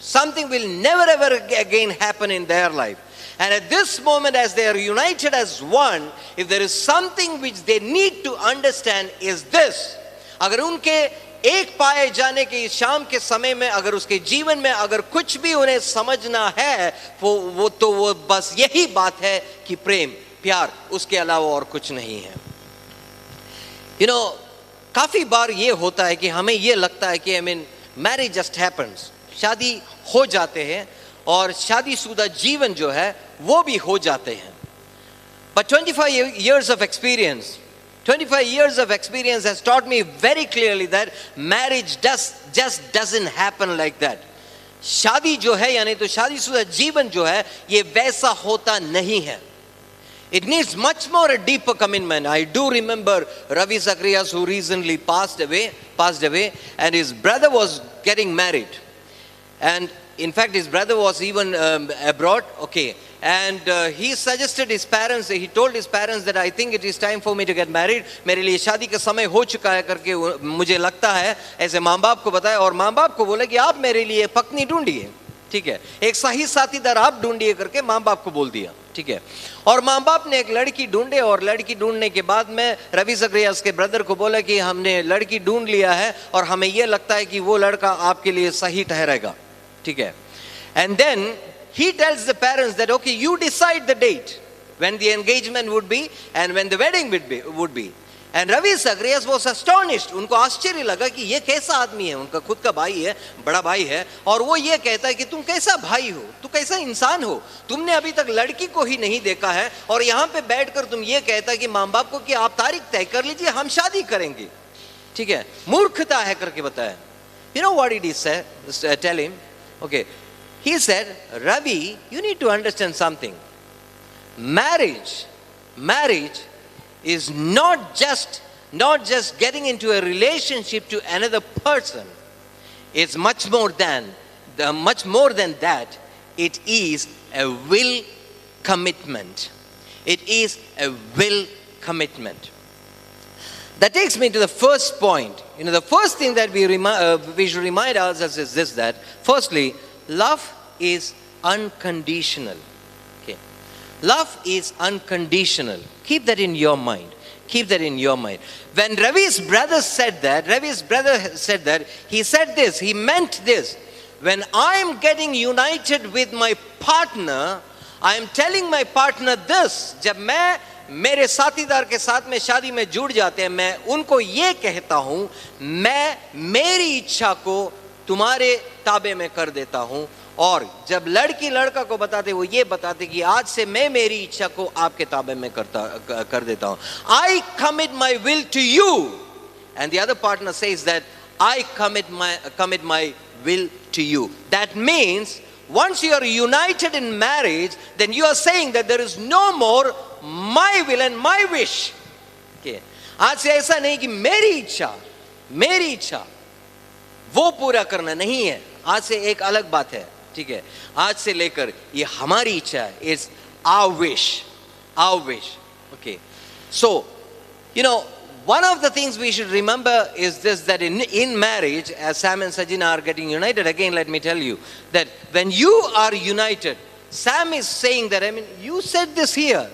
Something will never ever again happen in their life. And at this moment, as they are united as one, if there is something which they need to understand is this. अगर उनके एक पाए जाने के शाम के समय में अगर उसके जीवन में अगर कुछ भी उन्हें समझना है, वो बस यही बात है कि प्रेम, प्यार, उसके अलावा और कुछ नहीं है. काफी बार ये होता है कि हमें ये लगता है कि मैरिज जस्ट हैपेंस, शादी हो जाते हैं और शादीशुदा जीवन जो है वो भी हो जाते हैं. But 25 years of experience has taught me very clearly that marriage just doesn't happen like that. शादी जो है यानी तो शादीशुदा जीवन जो है ये वैसा होता नहीं है. It needs much more a deeper commitment. I do remember Ravi Zacharias, who recently passed away, and his brother was getting married. And in fact, his brother was even abroad. Okay. And he suggested his parents, he told his parents that I think it is time for me to get married. मेरे लिए शादी का समय हो चुका है करके मुझे लगता है, ऐसे माँ बाप को बताया. और माँ बाप को बोले कि आप मेरे लिए पत्नी ढूंढिए, ठीक है, एक सही साथीदार आप ढूंढिए करके माँ बाप को बोल दिया, ठीक है. और माँ बाप ने एक लड़की ढूंढे और लड़की ढूंढने के बाद में रवि ज़करियास के ब्रदर को बोला कि हमने लड़की ढूंढ लिया है और हमें यह लगता है कि वो लड़का आपके लिए सही ठहरेगा, ठीक है. And then he tells the parents that, okay, you decide the date when the engagement would be and when the wedding would be. And Ravi Zacharias was astonished. उनको आश्चर्य लगा कि ये कैसा आदमी है, उनका खुद का भाई है, बड़ा भाई है, और वो ये कहता है कि तुम कैसा भाई हो, तू कैसा इंसान हो, तुमने अभी तक लड़की को ही नहीं देखा है और यहाँ पे बैठकर तुम ये कहता है कि माँ बाप को कि आप तारीख तय कर लीजिए, हम शादी करेंगे, ठीक है. मूर्खता है करके बताया. You know what did he say? Tell him. Okay. He said, Ravi, you need to understand something. Marriage is not just getting into a relationship to another person. It's much more than that. It is a will commitment. It is a will commitment. That takes me to the first point. The first thing that we should remind ourselves is this: that firstly, love is unconditional. Okay. Love is unconditional. Keep that in your mind. Keep that in your mind. When Ravi's brother said that, he said this, he meant this. When I am getting united with my partner, I am telling my partner this. जब मैं मेरे साथीदार के साथ में शादी में जुड़ जाते हैं, मैं उनको ये कहता हूँ, मैं मेरी इच्छा को तुम्हारे ताबे में कर देता हूँ. और जब लड़की लड़का को बताते, वो ये बताते कि आज से मैं मेरी इच्छा को आपके ताबे में कर देता हूँ. I commit my will to you, and the other partner says that I commit my will to you. That means once you are united in marriage, then you are saying that there is no more my will and my wish. Okay. आज से ऐसा नहीं कि मेरी इच्छा वो पूरा करना नहीं है. आज से एक अलग बात है. ठीक है. आज से लेकर ये हमारी इच्छा है. It's our wish. Okay. So, one of the things we should remember is this, that in marriage, as Sam and Sajina are getting united, again let me tell you that when you are united, Sam is saying that, you said this here,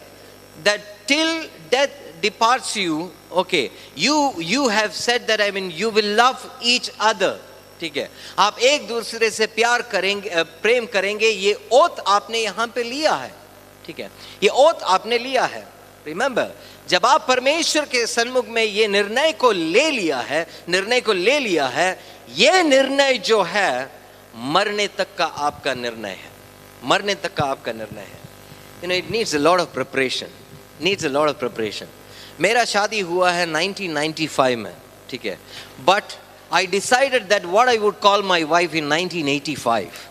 that till death departs you, okay, you have said that, you will love each other. ठीक है. आप एक दूसरे से प्रेम करेंगे, ये oath आपने यहाँ पे लिया है. ठीक है. ये ओथ आपने लिया है. रिमेंबर, जब आप परमेश्वर के सन्मुख में ये निर्णय को ले लिया है, ये निर्णय जो है मरने तक का आपका निर्णय है. It needs a lot of preparation. मेरा शादी हुआ है 1995 में. ठीक है. But I decided that what I would call my wife in 1985.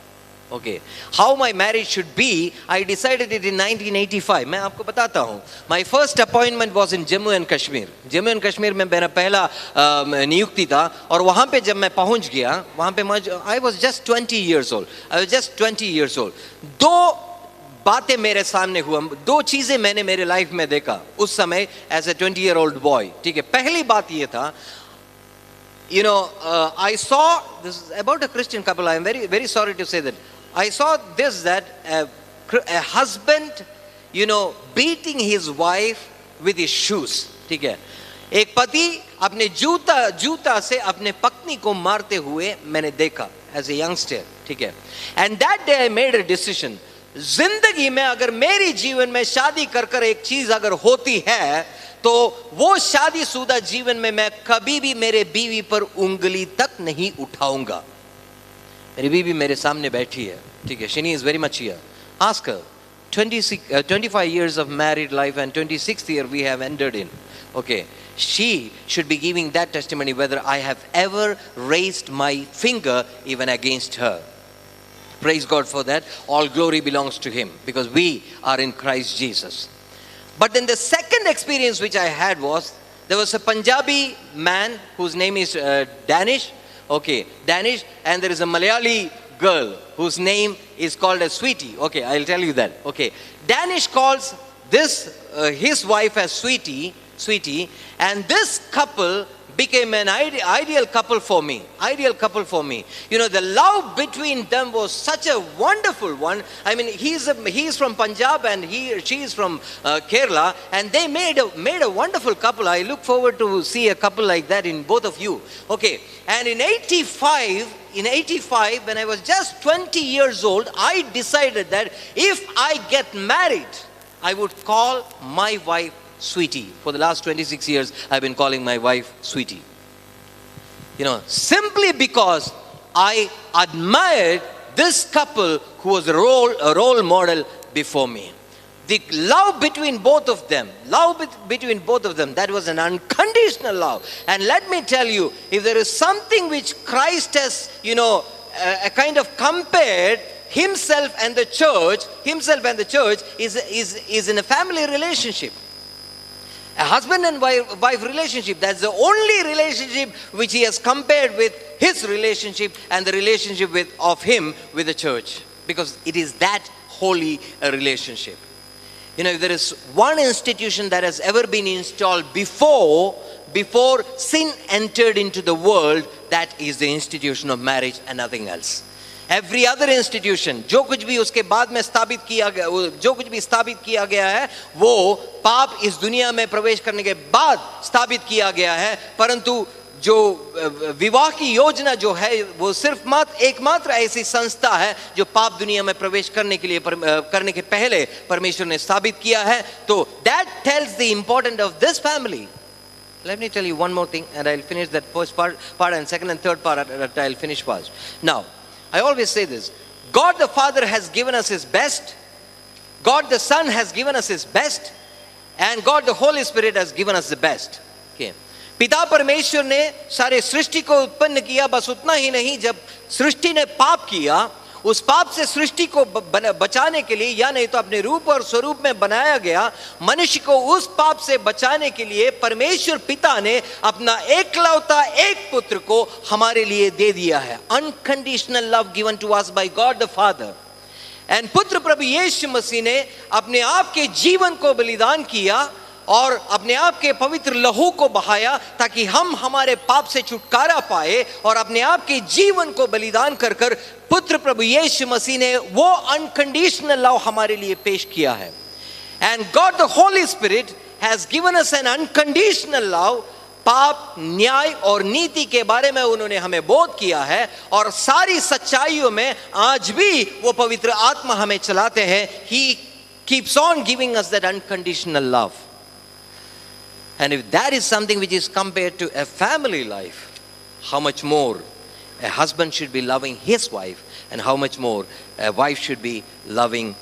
Okay. How my marriage should be, I decided it in 1985. मैं आपको बताता हूँ. My first appointment was in Jammu and Kashmir. Jammu and Kashmir में मेरा पहला नियुक्ति था, और वहाँ पे जब मैं पहुँच गया, वहाँ पे I was just 20 years old. दो बातें मेरे सामने हुआ, दो चीजें मैंने मेरे लाइफ में देखा उस समय as a 20-year-old boy. ठीक है. पहली बात ये था, I saw, this is about a Christian couple, I am very, very sorry to say that. I saw this, that a husband, beating his wife with his shoes. ठीक है. एक पति अपने जूता से अपने पत्नी को मारते हुए मैंने देखा as a youngster. ठीक है. And that day I made a decision. जिंदगी में अगर मेरी जीवन में शादी कर एक चीज अगर होती है, तो वो शादीशुदा जीवन में मैं कभी भी मेरे बीवी पर उंगली तक नहीं उठाऊंगा. मेरी बीवी मेरे सामने बैठी है. ठीक है. Shini is very much here. Ask her. 25 years of married life and 26th year we have entered in. Okay. She should be giving that testimony whether I have ever raised my finger even against her. Praise God for that. All glory belongs to Him because we are in Christ Jesus. But then the second experience which I had was, there was a Punjabi man whose name is Danish. Okay, Danish. And there is a Malayali girl whose name is called as Sweetie. Okay, I'll tell you that. Okay. Danish calls this, his wife as Sweetie. And this couple became an ideal couple for me. The love between them was such a wonderful one. He's from Punjab and she is from Kerala, and they made a wonderful couple. I look forward to see a couple like that in both of you. Okay. And in 85, when I was just 20 years old, I decided that if I get married, I would call my wife Sweetie. For the last 26 years, I've been calling my wife Sweetie. Simply because I admired this couple who was a role model before me. The love between both of them, that was an unconditional love. And let me tell you, if there is something which Christ has, a kind of compared himself and the church is in a family relationship. A husband and wife relationship, that's the only relationship which he has compared with his relationship and the relationship of him with the church. Because it is that holy a relationship. If there is one institution that has ever been installed before sin entered into the world, that is the institution of marriage and nothing else. Every other institution, जो कुछ भी उसके बाद में स्थापित किया गया, जो कुछ भी स्थापित किया गया है, वो पाप इस दुनिया में प्रवेश करने के बाद स्थापित किया गया है। परंतु जो विवाह की योजना जो है, वो सिर्फ एकमात्र ऐसी संस्था है जो पाप दुनिया में प्रवेश करने के पहले परमेश्वर ने स्थापित किया है। तो that tells the importance of this family. Let me tell you one more thing, and I'll finish that first part, and second and third part I'll finish first. Now, I always say this: God the Father has given us His best, God the Son has given us His best, and God the Holy Spirit has given us the best. Okay. पिता परमेश्वर ने सारे सृष्टि को उत्पन्न किया, बस उतना ही नहीं, जब सृष्टि ने पाप किया, उस पाप से सृष्टि को बचाने के लिए, या नहीं तो अपने रूप और स्वरूप में बनाया गया मनुष्य को, उस पाप से बचाने के लिए परमेश्वर पिता ने अपना एकलौता एक पुत्र को हमारे लिए दे दिया है। Unconditional love given to us by God the father. And पुत्र प्रभु यीशु मसीह ने अपने आप के जीवन को बलिदान किया और अपने आप के पवित्र लहू को बहाया, ताकि हम हमारे पाप से छुटकारा पाए, और अपने आप के जीवन को बलिदान कर कर पुत्र प्रभु यीशु मसीह ने वो अनकंडीशनल लव हमारे लिए पेश किया है। And God the Holi spirit has given us N unconditional love. पाप, न्याय और नीति के बारे में उन्होंने हमें बोध किया है, और सारी सच्चाइयों में आज भी वो पवित्र आत्मा हमें चलाते हैं। He keeps on giving us that unconditional love. And if that is something which is compared to a family life, how much more a husband should be loving his wife, and how much more a wife should be loving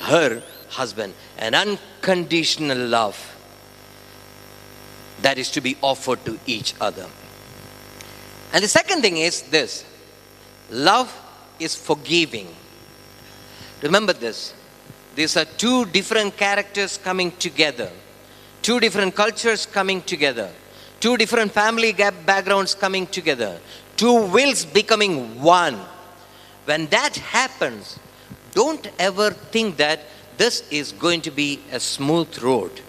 her husband. An unconditional love that is to be offered to each other. And the second thing is this: love is forgiving. Remember this. These are two different characters coming together. Two different cultures coming together, two different family backgrounds coming together, two wills becoming one. When that happens, don't ever think that this is going to be a smooth road.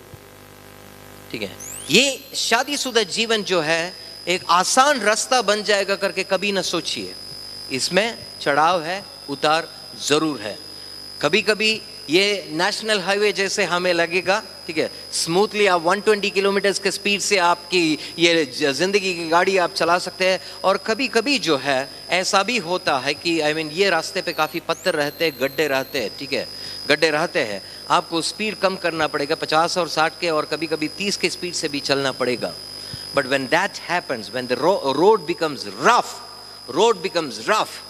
ठीक है, ये शादीशुदा जीवन जो है एक आसान रास्ता बन जाएगा करके कभी ना सोचिए। इसमें चढ़ाव है, उतार जरूर है। कभी कभी ये नेशनल हाईवे जैसे हमें लगेगा, ठीक है, स्मूथली आप 120 किलोमीटर के स्पीड से आपकी ये ज़िंदगी की गाड़ी आप चला सकते हैं। और कभी कभी जो है ऐसा भी होता है कि ये रास्ते पे काफ़ी पत्थर रहते हैं, गड्ढे रहते हैं, ठीक है, गड्ढे रहते हैं, आपको स्पीड कम करना पड़ेगा, 50 और 60 के और कभी कभी 30 के स्पीड से भी चलना पड़ेगा। But when that happens, when the road becomes rough,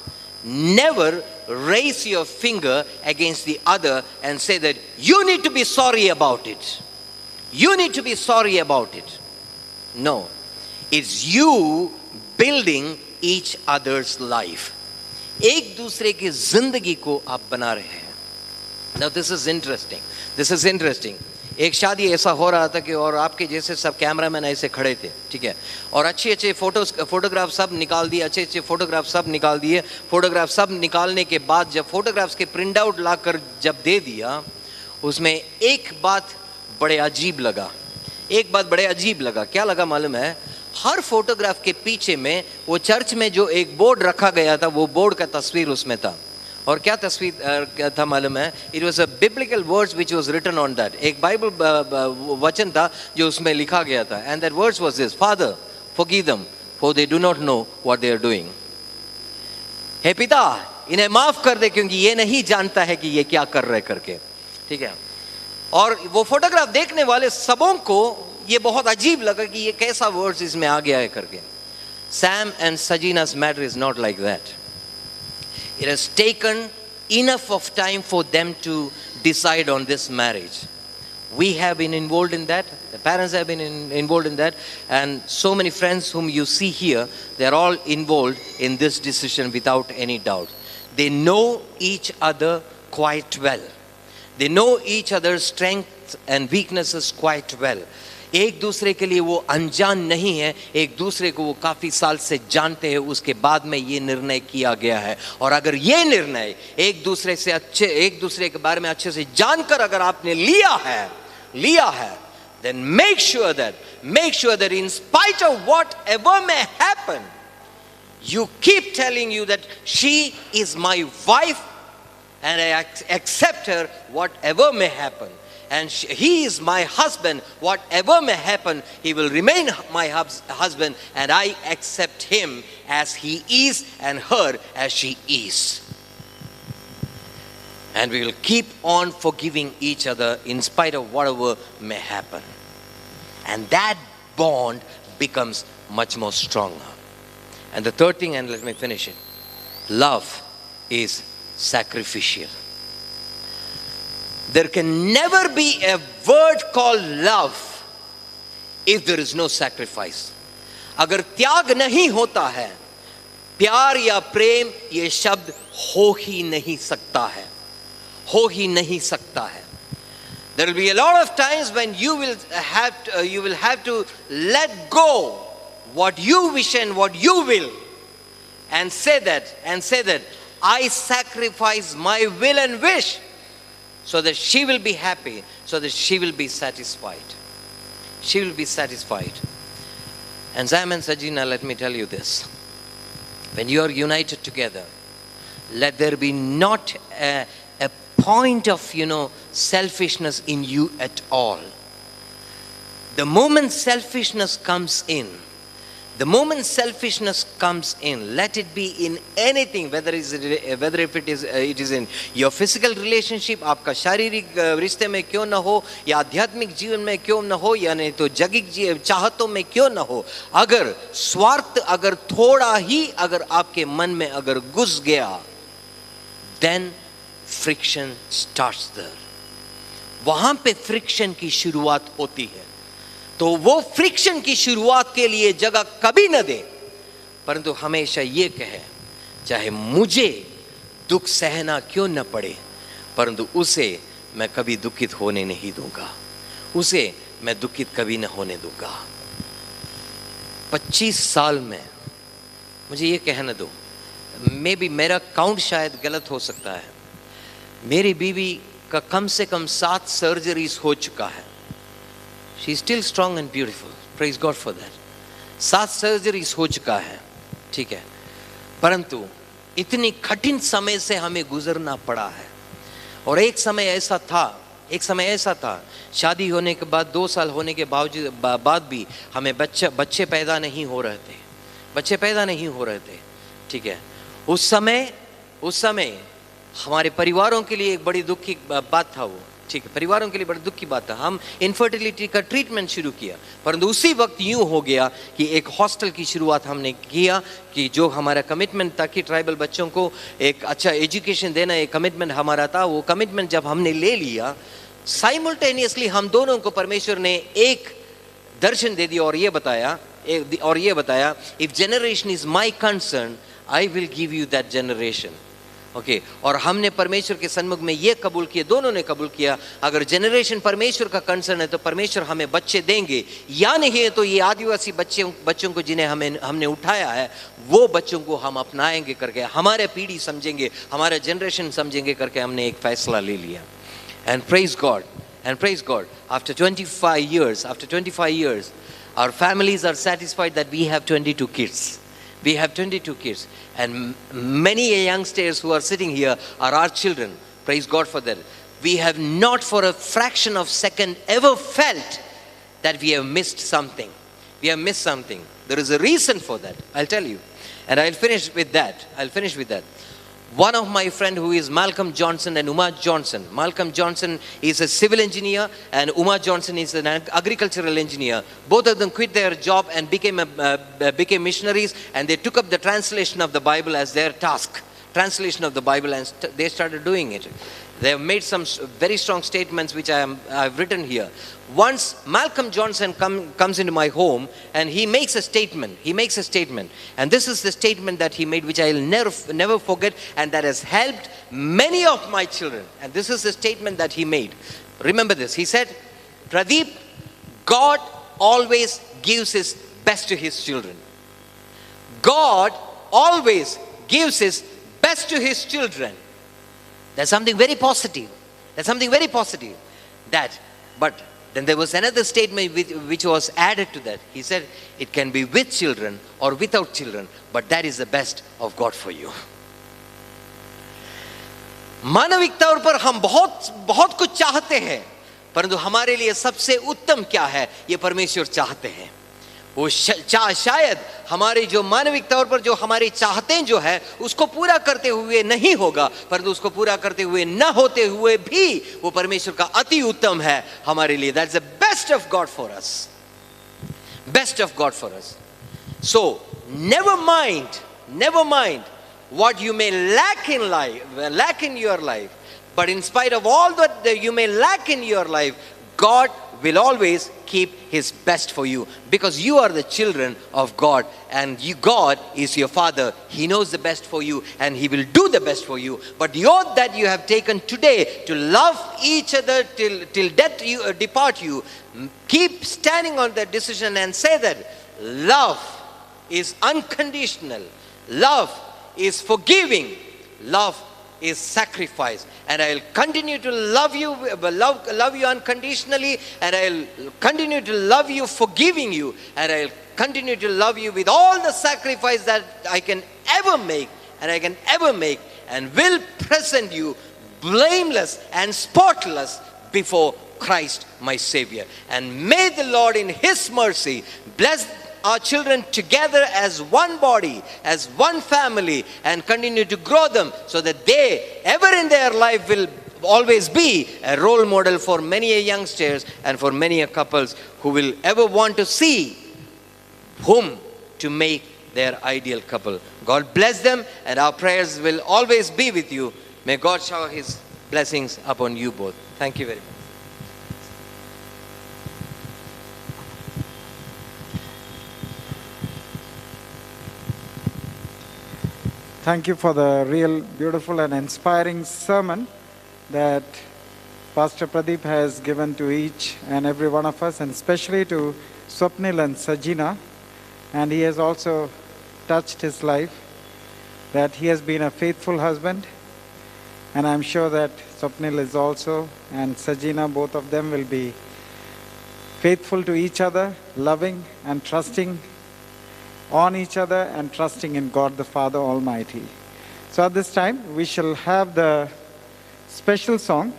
never raise your finger against the other and say that you need to be sorry about it. You need to be sorry about it. No. It's you building each other's life. एक दूसरे की जिंदगी को आप बना रहे हैं. Now this is interesting. This is interesting. एक शादी ऐसा हो रहा था कि और आपके जैसे सब कैमरामैन ऐसे खड़े थे, ठीक है, और अच्छे फोटोग्राफ सब निकाल दिए, अच्छे फोटोग्राफ सब निकाल दिए। फोटोग्राफ सब निकालने के बाद जब फोटोग्राफ्स के प्रिंट आउट लाकर जब दे दिया, उसमें एक बात बड़े अजीब लगा। क्या लगा मालूम है? हर फोटोग्राफ के पीछे में वो चर्च में जो एक बोर्ड रखा गया था, वो बोर्ड का तस्वीर उसमें था। और क्या तस्वीर था मालूम है? It was a biblical words which was written on that. एक बाइबल वचन था जो उसमें लिखा गया था, and that words was this: father forgive them for they do not know what they are doing. हे पिता, इन्हें माफ कर दे क्योंकि ये नहीं जानता है कि ये क्या कर रहे करके, ठीक है। और वो फोटोग्राफ देखने वाले सबों को ये बहुत अजीब लगा कि ये कैसा वर्ड्स इसमें आ गया है करके। सैम एंड सजीना's matter is not like that. It has taken enough of time for them to decide on this marriage. We have been involved in that. The parents have been involved in that. And so many friends whom you see here, they are all involved in this decision without any doubt. They know each other quite well. They know each other's strengths and weaknesses quite well. एक दूसरे के लिए वो अनजान नहीं है, एक दूसरे को वो काफ़ी साल से जानते हैं, उसके बाद में ये निर्णय किया गया है। और अगर ये निर्णय एक दूसरे के बारे में अच्छे से जानकर अगर आपने लिया है, then make sure that in spite of whatever may happen, You keep telling you that she is my wife and I accept her whatever may happen. And he is my husband, whatever may happen, he will remain my husband, and I accept him as he is and her as she is. And we will keep on forgiving each other in spite of whatever may happen. And that bond becomes much more stronger. And the third thing, and let me finish it, love is sacrificial. There can never be a word called love if there is no sacrifice. अगर त्याग नहीं होता है, प्यार या प्रेम ये शब्द हो ही नहीं सकता है, हो ही नहीं सकता है. There will be a lot of times when you will have to let go what you wish and what you will, and say that I sacrifice my will and wish, so that she will be happy, so that she will be satisfied. She will be satisfied. And Sam and Sajina, let me tell you this. When you are united together, let there be not a point of, selfishness in you at all. The moment selfishness comes in, let it be in anything, whether it is in your physical relationship, आपका शारीरिक रिश्ते में क्यों न हो, या आध्यात्मिक जीवन में क्यों न हो, या नहीं तो जगिक चाहतों में क्यों न हो, अगर स्वार्थ अगर थोड़ा ही अगर आपके मन में अगर घुस गया, then friction starts there. वहां पे फ्रिक्शन की शुरुआत होती है. तो वो फ्रिक्शन की शुरुआत के लिए जगह कभी न दे, परंतु हमेशा ये कहे, चाहे मुझे दुख सहना क्यों न पड़े, परंतु उसे मैं कभी दुखित होने नहीं दूंगा, उसे मैं दुखित कभी न होने दूंगा. 25 साल में मुझे ये कहना दो, मे बी मेरा काउंट शायद गलत हो सकता है, मेरी बीवी का कम से कम 7 सर्जरीज हो चुका है. She is still strong and beautiful. Praise God for that. 7 surgeries हो चुका है, ठीक है, परंतु इतनी कठिन समय से हमें गुजरना पड़ा है. और एक समय ऐसा था, शादी होने के बाद 2 साल होने के बाद भी हमें बच्चे पैदा नहीं हो रहे थे, ठीक है. उस समय हमारे परिवारों के लिए एक बड़ी दुख की बात था वो, ठीक है, परिवारों के लिए बड़ी दुख की बात था. हम इनफर्टिलिटी का ट्रीटमेंट शुरू किया, परंतु उसी वक्त यूं हो गया कि एक हॉस्टल की शुरुआत हमने किया, कि जो हमारा कमिटमेंट था कि ट्राइबल बच्चों को एक अच्छा एजुकेशन देना, एक कमिटमेंट हमारा था. वो कमिटमेंट जब हमने ले लिया, साइमल्टेनियसली हम दोनों को परमेश्वर ने एक दर्शन दे दिया और ये बताया, if generation is my concern, I will give you that generation. Okay, और हमने परमेश्वर के सन्मुख में ये कबूल किया, दोनों ने कबूल किया, अगर जनरेशन परमेश्वर का कंसर्न है तो परमेश्वर हमें बच्चे देंगे, या नहीं है तो ये आदिवासी बच्चों को जिन्हें हमने उठाया है, वो बच्चों को हम अपनाएंगे करके, हमारे पीढ़ी समझेंगे, हमारा जनरेशन समझेंगे करके हमने एक फैसला ले लिया. And praise God, after 25 years, our families are satisfied that we have 22 kids. We have 22 kids, and many youngsters who are sitting here are our children. Praise God for that. We have not for a fraction of second ever felt that we have missed something. There is a reason for that, I'll tell you. And I'll finish with that. One of my friend who is Malcolm Johnson and Uma Johnson. Malcolm Johnson is a civil engineer and Uma Johnson is an agricultural engineer. Both of them quit their job and became missionaries, and they took up the translation of the Bible as their task. And they started doing it. They have made some very strong statements which I've written here. Once Malcolm Johnson comes into my home and he makes a statement. And this is the statement that he made, which I'll never forget, and that has helped many of my children. And this is the statement that he made. Remember this. He said, Pradeep, God always gives his best to his children. God always gives his best to his children. That's something very positive. But Then there was another statement which was added to that. He said, it can be with children or without children, but that is the best of God for you. मानविक तौर पर हम बहुत कुछ चाहते हैं, परंतु हमारे लिए सबसे उत्तम क्या है, ये परमेश्वर चाहते हैं. वो शायद हमारे जो मानविक तौर पर जो हमारे चाहते हैं जो है उसको पूरा करते हुए नहीं होगा, परंतु उसको पूरा करते हुए न होते हुए भी वो परमेश्वर का अति उत्तम है हमारे लिए. That's the best of God for us. Best of God for us. So never mind what you may lack in your life, but in spite of all that you may lack in your life, God will always keep His best for you, because you are the children of God, and God is your Father. He knows the best for you, and He will do the best for you. But the oath that you have taken today to love each other till death depart you, keep standing on that decision and say that love is unconditional, love is forgiving, love is sacrifice, and I'll continue to love you unconditionally, and I'll continue to love you forgiving you, and I'll continue to love you with all the sacrifice that I can ever make, and will present you blameless and spotless before Christ my Savior. And may the Lord in His mercy bless our children together as one body, as one family, and continue to grow them so that they ever in their life will always be a role model for many youngsters and for many couples who will ever want to see whom to make their ideal couple. God bless them, and our prayers will always be with you. May God shower His blessings upon you both. Thank you very much. Thank you for the real beautiful and inspiring sermon that Pastor Pradeep has given to each and every one of us, and especially to Swapnil and Sajina. And he has also touched his life, that he has been a faithful husband, and I'm sure that Swapnil is also, and Sajina, both of them will be faithful to each other, loving and trusting on each other, and trusting in God the Father Almighty. So at this time we shall have the special song,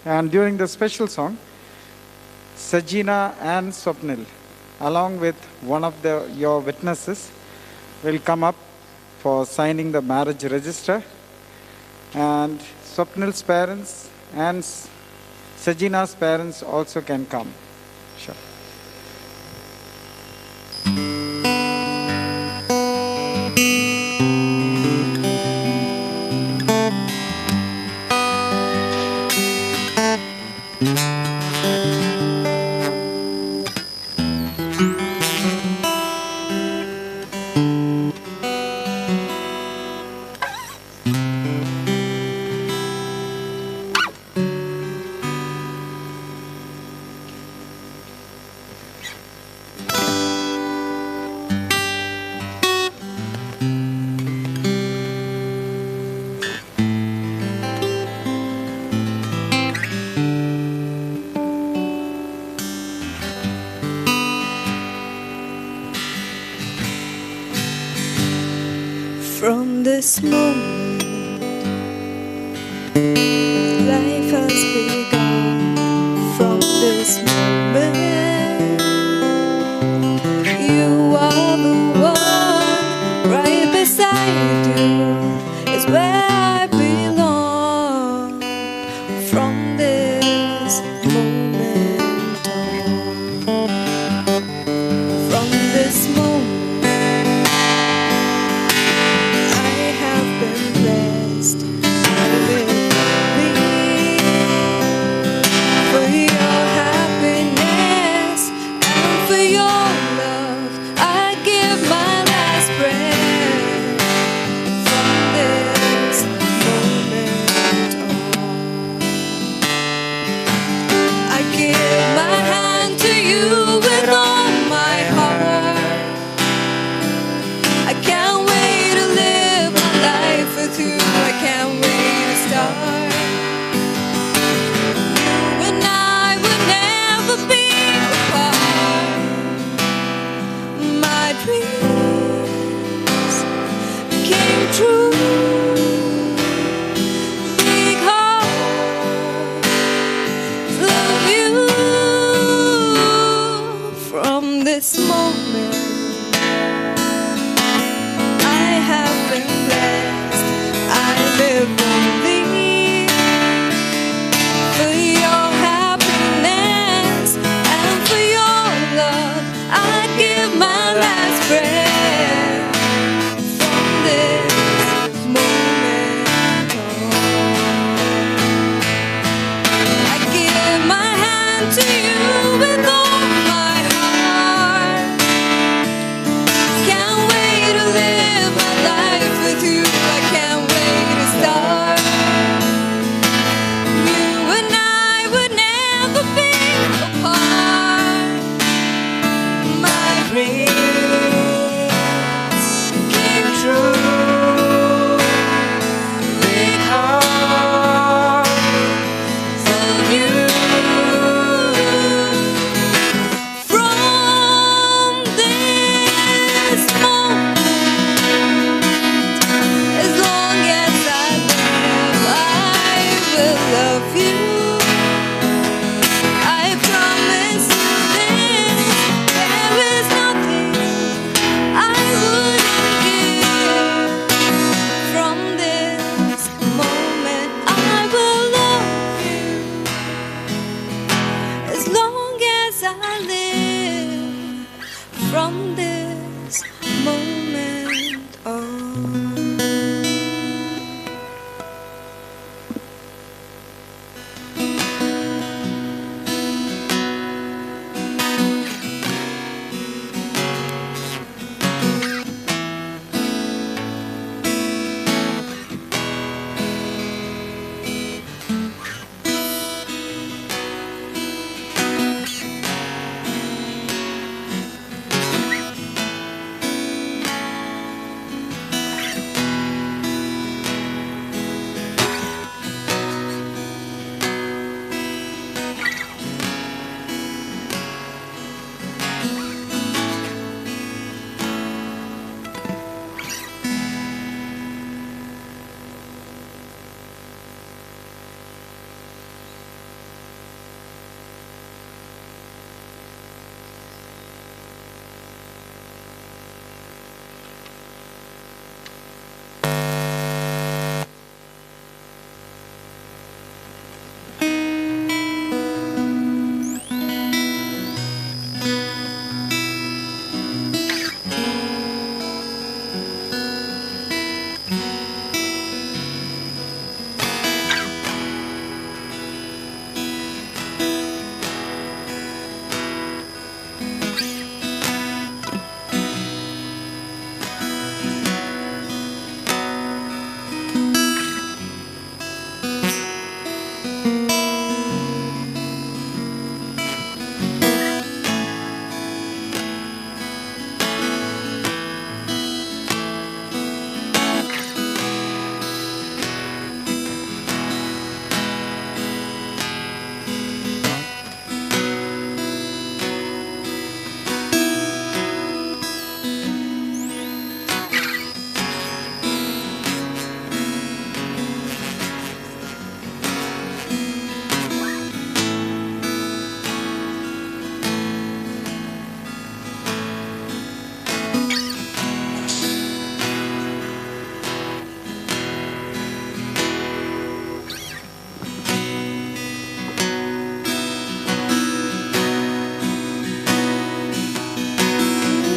and during the special song, Sajina and Swapnil along with one of your witnesses will come up for signing the marriage register, and Swapnil's parents and Sajina's parents also can come. Sure. From this moment, life has begun. From this moment, you are the one. Right beside you is where I belong. From this moment on, from this moment, from this moment on.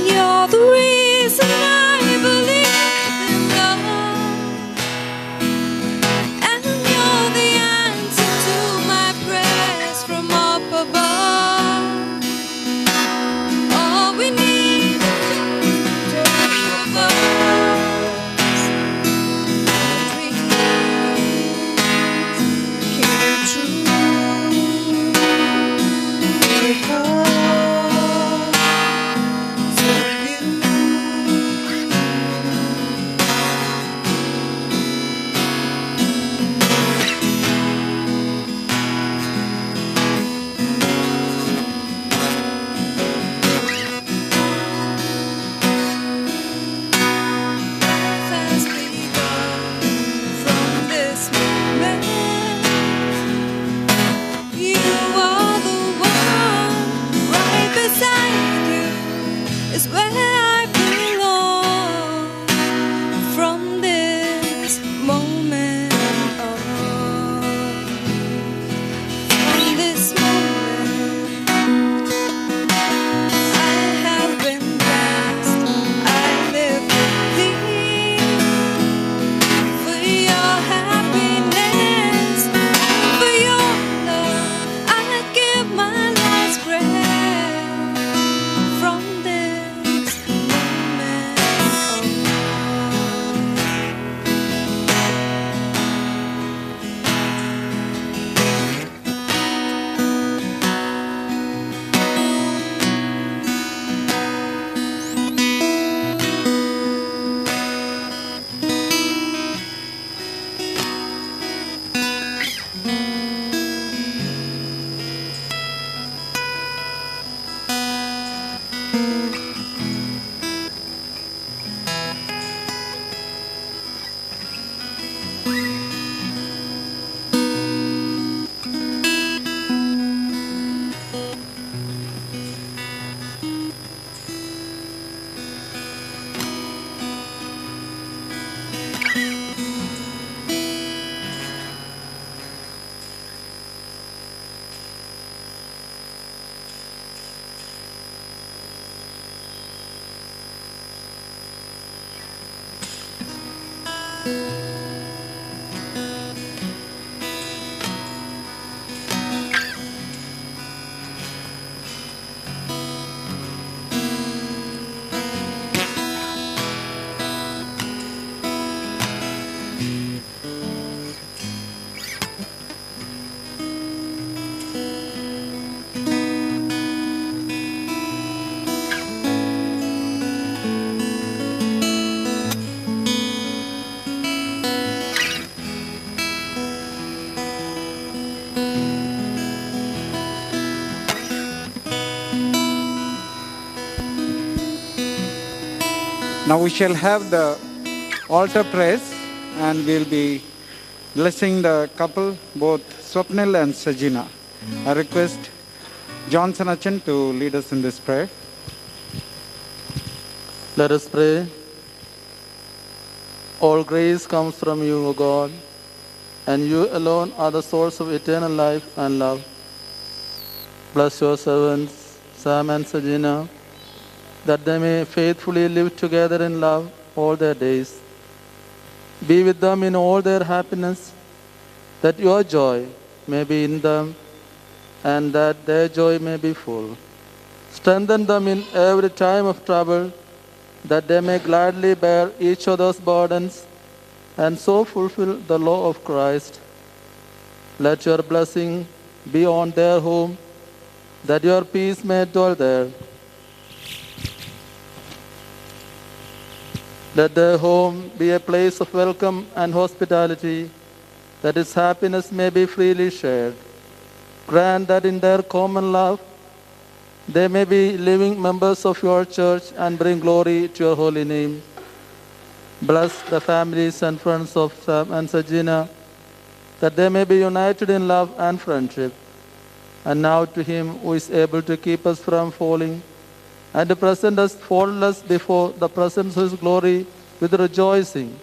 You're the reason I believe in love, and you're the answer to my prayers from up above. All we need is two of us. Dreams came true because is where I belong from this moment on. From this moment, I have been blessed. I live to thee for your happiness, for your love. I give my last breath from this Now we shall have the altar prayers and we'll be blessing the couple, both Swapnil and Sajina. I request Johnson Achan to lead us in this prayer. Let us pray. All grace comes from you, O God, and you alone are the source of eternal life and love. Bless your servants, Sam and Sajina, that they may faithfully live together in love all their days. Be with them in all their happiness, that your joy may be in them and that their joy may be full. Strengthen them in every time of trouble, that they may gladly bear each other's burdens and so fulfill the law of Christ. Let your blessing be on their home, that your peace may dwell there. Let their home be a place of welcome and hospitality, that its happiness may be freely shared. Grant that in their common love they may be living members of your church and bring glory to your holy name. Bless the families and friends of Sam and Sajina, that they may be united in love and friendship. And now to him who is able to keep us from falling and to present us faultless before the presence of his glory with rejoicing,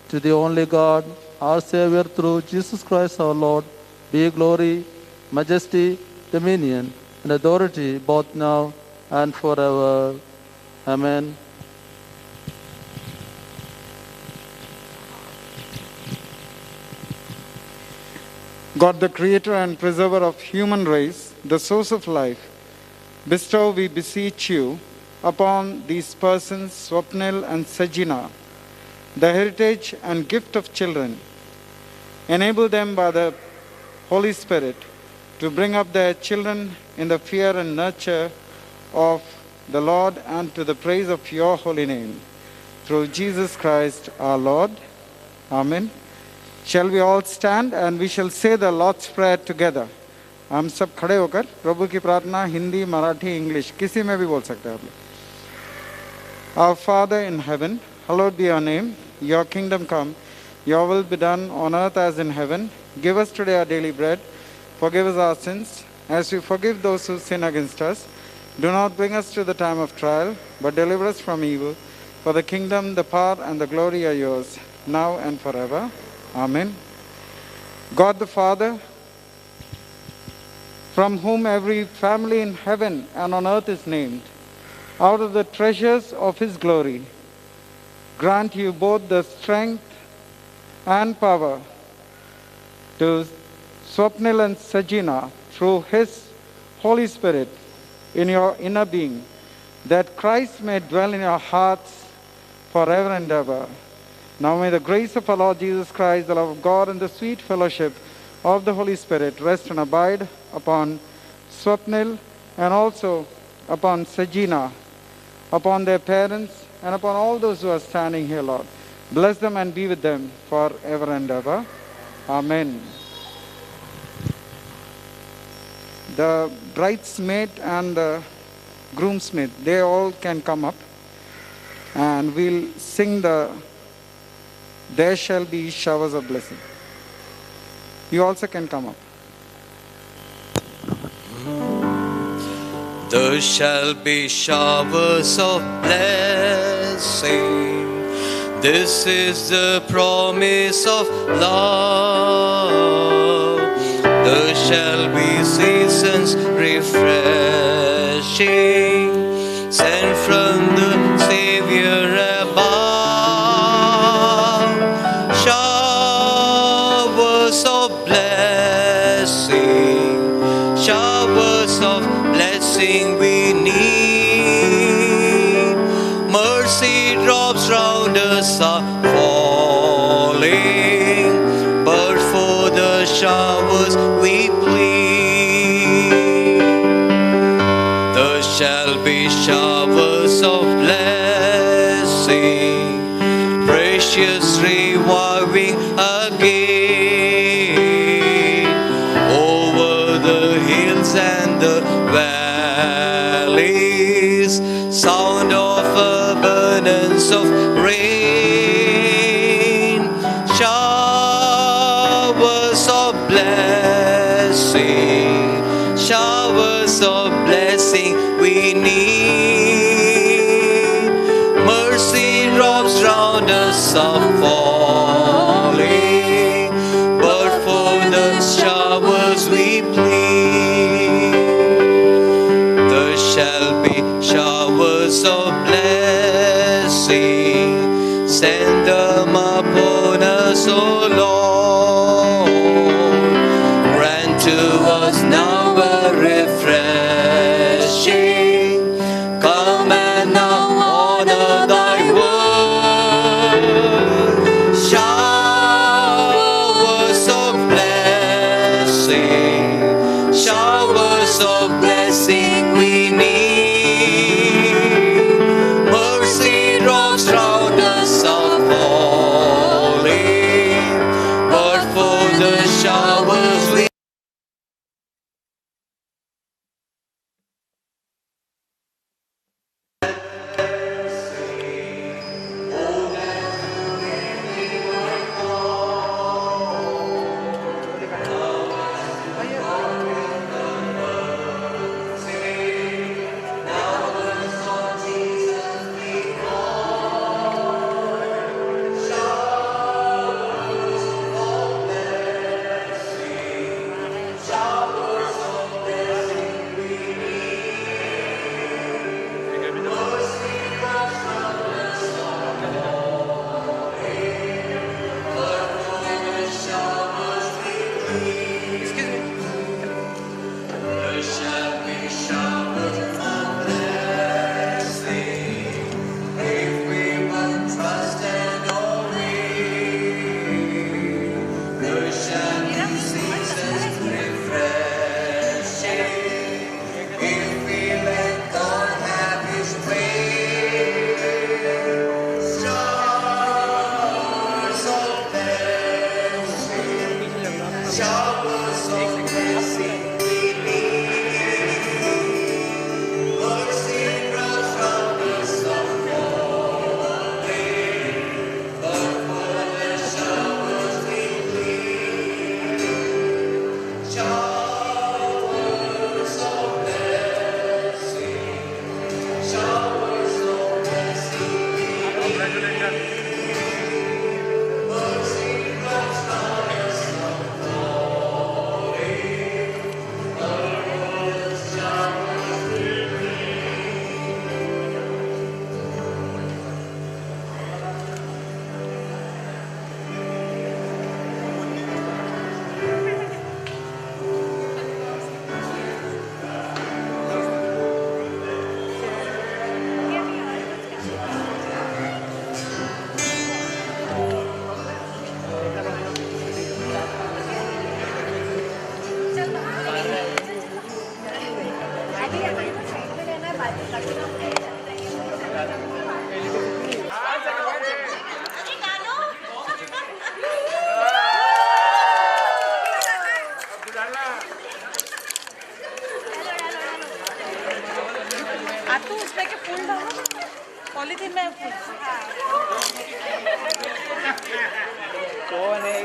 to the only God, our Savior, through Jesus Christ our Lord, be glory, majesty, dominion, and authority both now and forever. Amen. God, the creator and preserver of human race, the source of life, bestow, we beseech you, upon these persons, Swapnil and Sajina, the heritage and gift of children. Enable them by the Holy Spirit to bring up their children in the fear and nurture of the Lord and to the praise of your holy name. Through Jesus Christ our Lord. Amen. Shall we all stand and we shall say the Lord's Prayer together. हम सब खड़े होकर प्रभु की प्रार्थना Hindi, Marathi, English किसी में भी बोल सकते हैं आप लोग. Our Father in heaven, hallowed be your name. Your kingdom come. Your will be done on earth as in heaven. Give us today our daily bread. Forgive us our sins, as we forgive those who sin against us. Do not bring us to the time of trial, but deliver us from evil. For the kingdom, the power, and the glory are yours, now and forever. Amen. God the Father, from whom every family in heaven and on earth is named, out of the treasures of his glory, grant you both the strength and power to Swapnil and Sajina through his Holy Spirit in your inner being, that Christ may dwell in your hearts forever and ever. Now may the grace of our Lord Jesus Christ, the love of God, and the sweet fellowship of the Holy Spirit rest and abide upon Swapnil and also upon Sajina, upon their parents, and upon all those who are standing here, Lord. Bless them and be with them forever and ever. Amen. The bridesmaid and the groomsmaid, they all can come up and we'll sing the There Shall Be Showers of Blessing. You also can come up. There shall be showers of blessing. This is the promise of love. There shall be seasons refreshing, sent from the Savior above. Showers of blessing, showers of blessing we need. Mercy drops round us are falling, but for the showers we plead. There shall be showers of blessing, precious reviving again, over the hills and the valleys, sound of abundance showers of blessing we need. Mercy drops round us are falling, but for the showers we plead. There shall be showers of blessing, send them upon us, O Lord. Grant to us now a refreshing. Come and now honor thy word. Showers of blessing, showers of blessing we need. Mercy drops round us are falling, but for the showers we तू उसमें के फूल डालो polythene में फूल कौन है